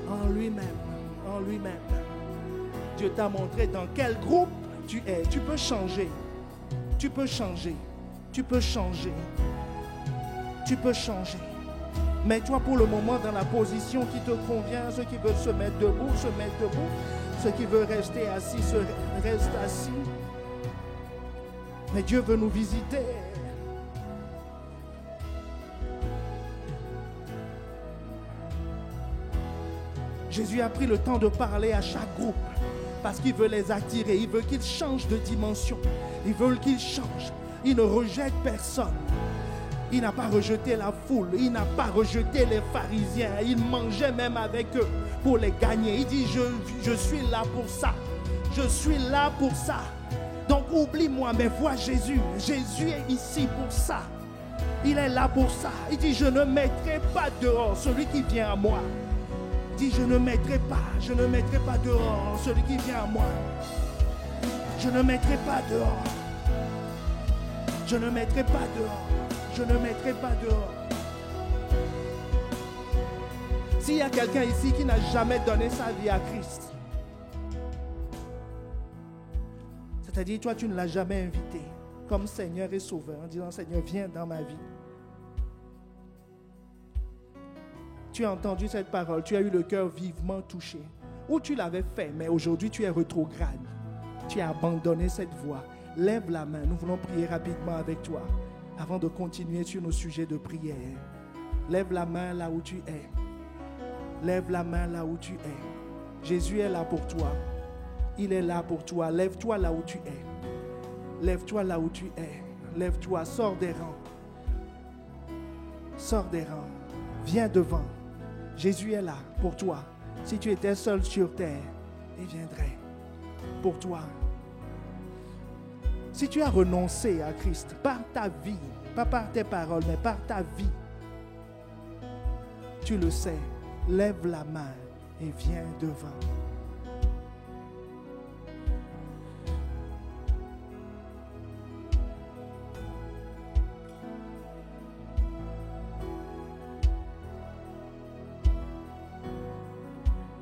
En lui-même. En lui-même. Dieu t'a montré dans quel groupe tu es. Tu peux changer. Tu peux changer. Tu peux changer. Tu peux changer. Mets-toi pour le moment dans la position qui te convient. Ceux qui veulent se mettre debout, se mettent debout. Ceux qui veulent rester assis, restent assis. Mais Dieu veut nous visiter. Jésus a pris le temps de parler à chaque groupe parce qu'il veut les attirer. Il veut qu'ils changent de dimension. Il veut qu'ils changent. Il ne rejette personne. Il n'a pas rejeté la foule. Il n'a pas rejeté les pharisiens. Il mangeait même avec eux pour les gagner. Il dit, je suis là pour ça. Je suis là pour ça. Donc oublie-moi, mais vois Jésus. Jésus est ici pour ça. Il est là pour ça. Il dit, je ne mettrai pas dehors celui qui vient à moi. Il dit, je ne mettrai pas dehors celui qui vient à moi. Je ne mettrai pas dehors. Je ne mettrai pas dehors. Je ne mettrai pas dehors. S'il y a quelqu'un ici qui n'a jamais donné sa vie à Christ, c'est-à-dire toi tu ne l'as jamais invité comme Seigneur et Sauveur en disant Seigneur viens dans ma vie. Tu as entendu cette parole, tu as eu le cœur vivement touché. Ou tu l'avais fait, mais aujourd'hui tu es rétrograde. Tu as abandonné cette voie. Lève la main, nous voulons prier rapidement avec toi. Avant de continuer sur nos sujets de prière, lève la main là où tu es. Lève la main là où tu es. Jésus est là pour toi. Il est là pour toi. Lève-toi là où tu es. Lève-toi là où tu es. Lève-toi, sors des rangs. Sors des rangs. Viens devant. Jésus est là pour toi. Si tu étais seul sur terre, il viendrait pour toi. Si tu as renoncé à Christ par ta vie, pas par tes paroles, mais par ta vie, tu le sais, lève la main et viens devant.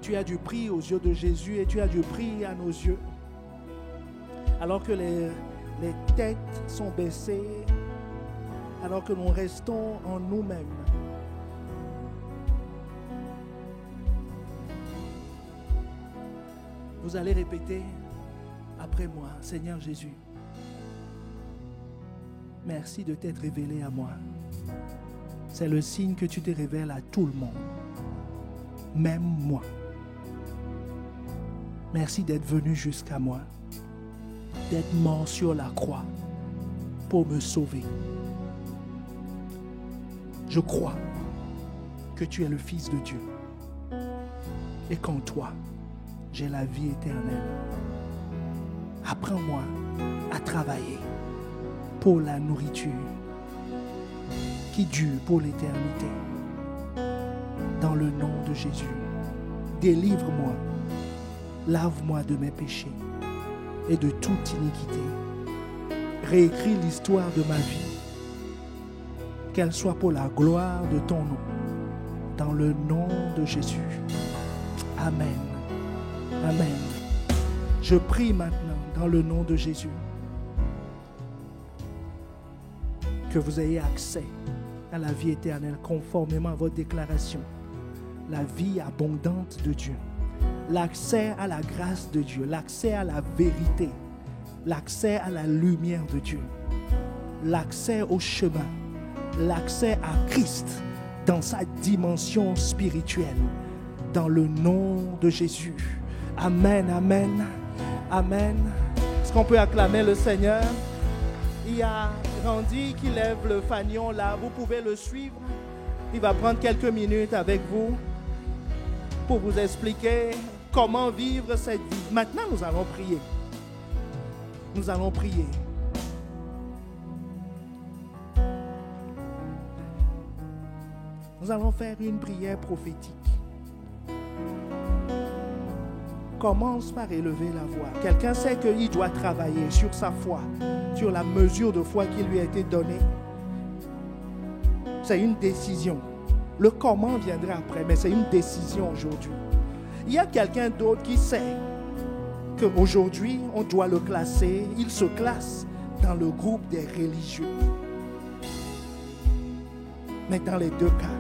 Tu as du prix aux yeux de Jésus et tu as du prix à nos yeux. Alors que les têtes sont baissées, alors que nous restons en nous-mêmes. Vous allez répéter après moi, Seigneur Jésus, merci de t'être révélé à moi. C'est le signe que tu te révèles à tout le monde, même moi. Merci d'être venu jusqu'à moi, d'être mort sur la croix pour me sauver. Je crois que tu es le Fils de Dieu et qu'en toi, j'ai la vie éternelle. Apprends-moi à travailler pour la nourriture qui dure pour l'éternité. Dans le nom de Jésus, délivre-moi, lave-moi de mes péchés et de toute iniquité. Réécris l'histoire de ma vie, qu'elle soit pour la gloire de ton nom, dans le nom de Jésus. Amen. Amen. Je prie maintenant dans le nom de Jésus que vous ayez accès à la vie éternelle conformément à votre déclaration. La vie abondante de Dieu. L'accès à la grâce de Dieu. L'accès à la vérité. l'accès à la lumière de Dieu, l'accès au chemin, l'accès à Christ dans sa dimension spirituelle, dans le nom de Jésus. Amen, amen, amen. Est-ce qu'on peut acclamer le Seigneur? Il y a Randy qui lève le fanion là, vous pouvez le suivre. Il va prendre quelques minutes avec vous pour vous expliquer comment vivre cette vie. Maintenant, nous allons prier. Nous allons prier. Nous allons faire une prière prophétique. Commence par élever la voix. Quelqu'un sait qu'il doit travailler sur sa foi, sur la mesure de foi qui lui a été donnée. C'est une décision. Le comment viendra après, mais c'est une décision aujourd'hui. Il y a quelqu'un d'autre qui sait qu'aujourd'hui, on doit le classer. Il se classe dans le groupe des religieux. Mais dans les deux cas,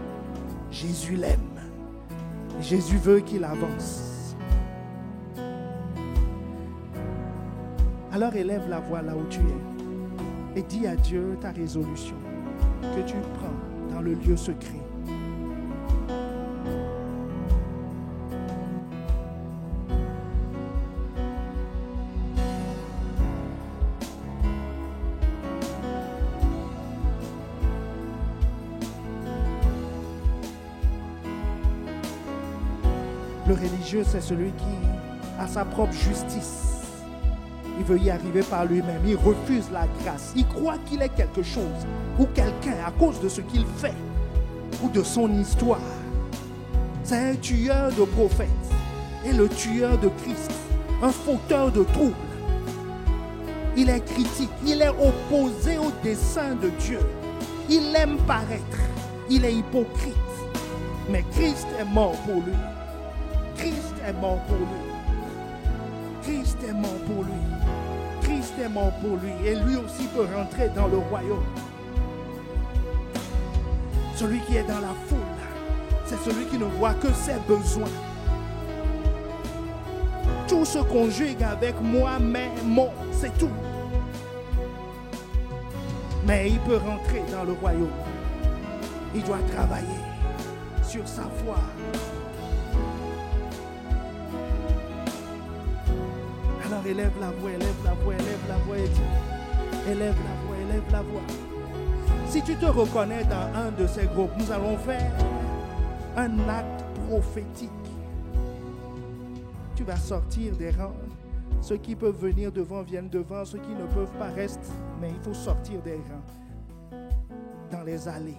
Jésus l'aime. Jésus veut qu'il avance. Alors élève la voix là où tu es et dis à Dieu ta résolution que tu prends dans le lieu secret. Le religieux, c'est celui qui a sa propre justice. Il veut y arriver par lui-même. Il refuse la grâce. Il croit qu'il est quelque chose ou quelqu'un à cause de ce qu'il fait ou de son histoire. C'est un tueur de prophètes et le tueur de Christ, un fauteur de troubles. Il est critique, il est opposé au dessein de Dieu. Il aime paraître, il est hypocrite. Mais Christ est mort pour lui. Christ est mort pour lui. Christ est mort pour lui. Christ est mort pour lui. Et lui aussi peut rentrer dans le royaume. Celui qui est dans la foule, c'est celui qui ne voit que ses besoins. Tout se conjugue avec moi, mais, mon, c'est tout. Mais il peut rentrer dans le royaume. Il doit travailler sur sa foi. Alors élève la voix, élève la voix, élève la voix et dis, élève la voix, élève la voix. Si tu te reconnais dans un de ces groupes, nous allons faire un acte prophétique. Tu vas sortir des rangs. Ceux qui peuvent venir devant viennent devant. Ceux qui ne peuvent pas restent. Mais il faut sortir des rangs. Dans les allées.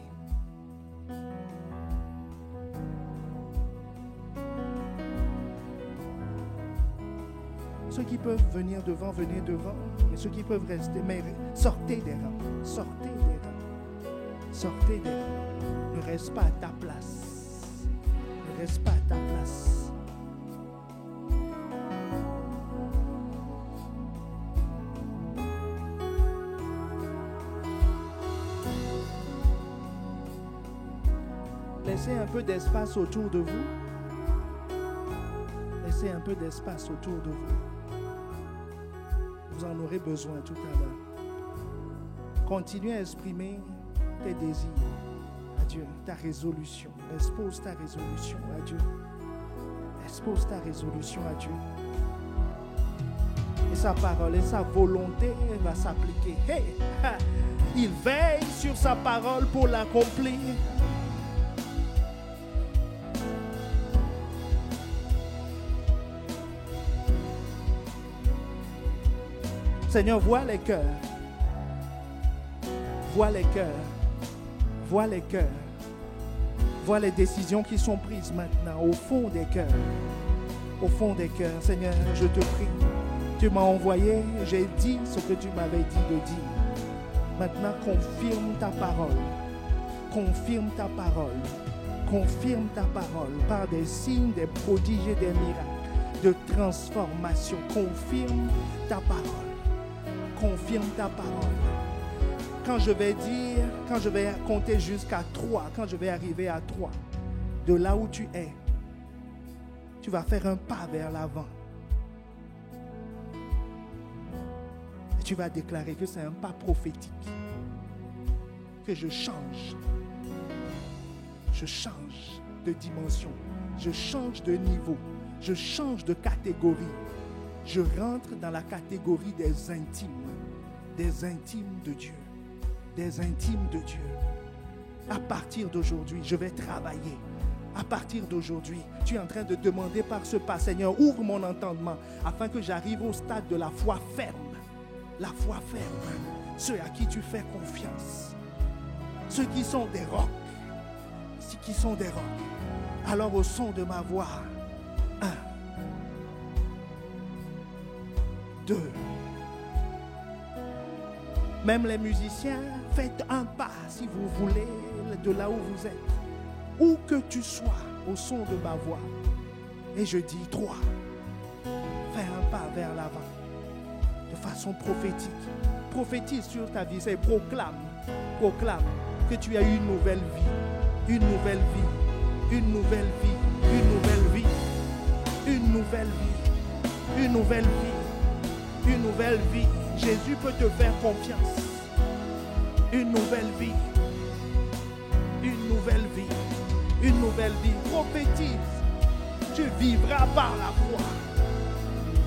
Ceux qui peuvent venir devant, venez devant. Et ceux qui peuvent rester, mais sortez des rangs. Sortez des rangs. Sortez des rangs. Ne reste pas à ta place. Ne reste pas à ta place. Laissez un peu d'espace autour de vous. Laissez un peu d'espace autour de vous. Vous en aurez besoin tout à l'heure. Continue à exprimer tes désirs à Dieu, ta résolution. Expose ta résolution à Dieu. Expose ta résolution à Dieu. Et sa parole et sa volonté va s'appliquer. Hey, il veille sur sa parole pour l'accomplir. Seigneur, vois les cœurs. Vois les cœurs. Vois les cœurs. Vois les décisions qui sont prises maintenant au fond des cœurs. Au fond des cœurs. Seigneur, je te prie. Tu m'as envoyé, j'ai dit ce que tu m'avais dit de dire. Maintenant, confirme ta parole. Confirme ta parole. Confirme ta parole par des signes, des prodiges et des miracles de transformation. Confirme ta parole. Confirme ta parole. Quand je vais dire, quand je vais compter jusqu'à 3, quand je vais arriver à 3, de là où tu es, tu vas faire un pas vers l'avant. Tu vas déclarer que c'est un pas prophétique. Que je change. Je change de dimension. Je change de niveau. Je change de catégorie. Je rentre dans la catégorie des intimes. Des intimes de Dieu. Des intimes de Dieu. À partir d'aujourd'hui, je vais travailler. À partir d'aujourd'hui, tu es en train de demander par ce pas, Seigneur, ouvre mon entendement afin que j'arrive au stade de la foi ferme. La foi ferme. Ceux à qui tu fais confiance. Ceux qui sont des rocs. Ceux qui sont des rocs. Alors au son de ma voix, 1, 2. Même les musiciens, faites un pas si vous voulez de là où vous êtes. Où que tu sois au son de ma voix. Et je dis 3. Fais un pas vers l'avant. De façon prophétique. Prophétise sur ta vie. C'est proclame que tu as une nouvelle vie. Une nouvelle vie. Une nouvelle vie. Une nouvelle vie. Une nouvelle vie. Une nouvelle vie. Une nouvelle vie. Jésus peut te faire confiance. Une nouvelle vie. Une nouvelle vie. Une nouvelle vie. Prophétise. Tu vivras par la foi.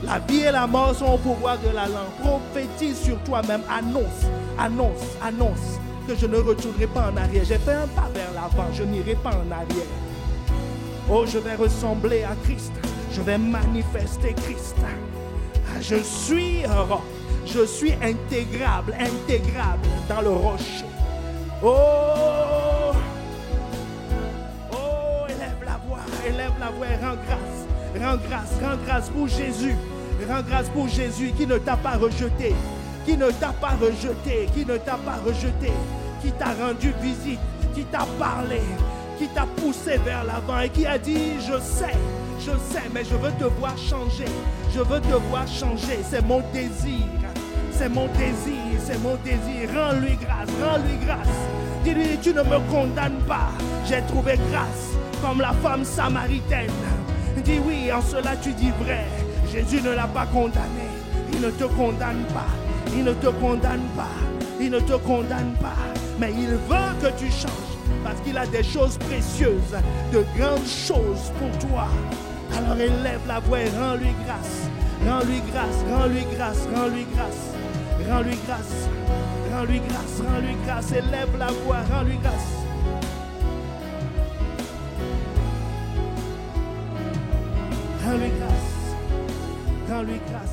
La vie et la mort sont au pouvoir de la langue. Prophétise sur toi-même. Annonce que je ne retournerai pas en arrière. J'ai fait un pas vers l'avant. Je n'irai pas en arrière. Oh, je vais ressembler à Christ. Je vais manifester Christ. Je suis un roc. Je suis intégrable dans le rocher. Oh, élève la voix et rends grâce pour Jésus. Rends grâce pour Jésus qui ne t'a pas rejeté, qui t'a rendu visite, qui t'a parlé, qui t'a poussé vers l'avant et qui a dit, je sais, mais je veux te voir changer. C'est mon désir. Rends-lui grâce. Dis-lui, tu ne me condamnes pas. J'ai trouvé grâce comme la femme samaritaine. Dis oui, en cela tu dis vrai. Jésus ne l'a pas condamné. Il ne te condamne pas. Mais il veut que tu changes. Parce qu'il a des choses précieuses, de grandes choses pour toi. Alors élève la voix et rends-lui grâce. Élève la voix, rends-lui grâce. Rends-lui grâce.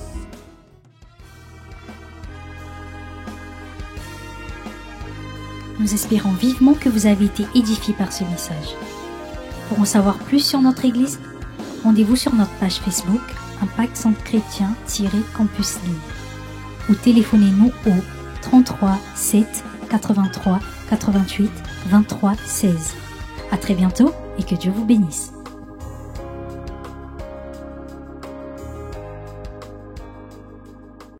Nous espérons vivement que vous avez été édifiés par ce message. Pour en savoir plus sur notre Église, rendez-vous sur notre page Facebook Impact Centre Chrétien-Campus Lille ou téléphonez-nous au 33 7 83 88 23 16. À très bientôt et que Dieu vous bénisse.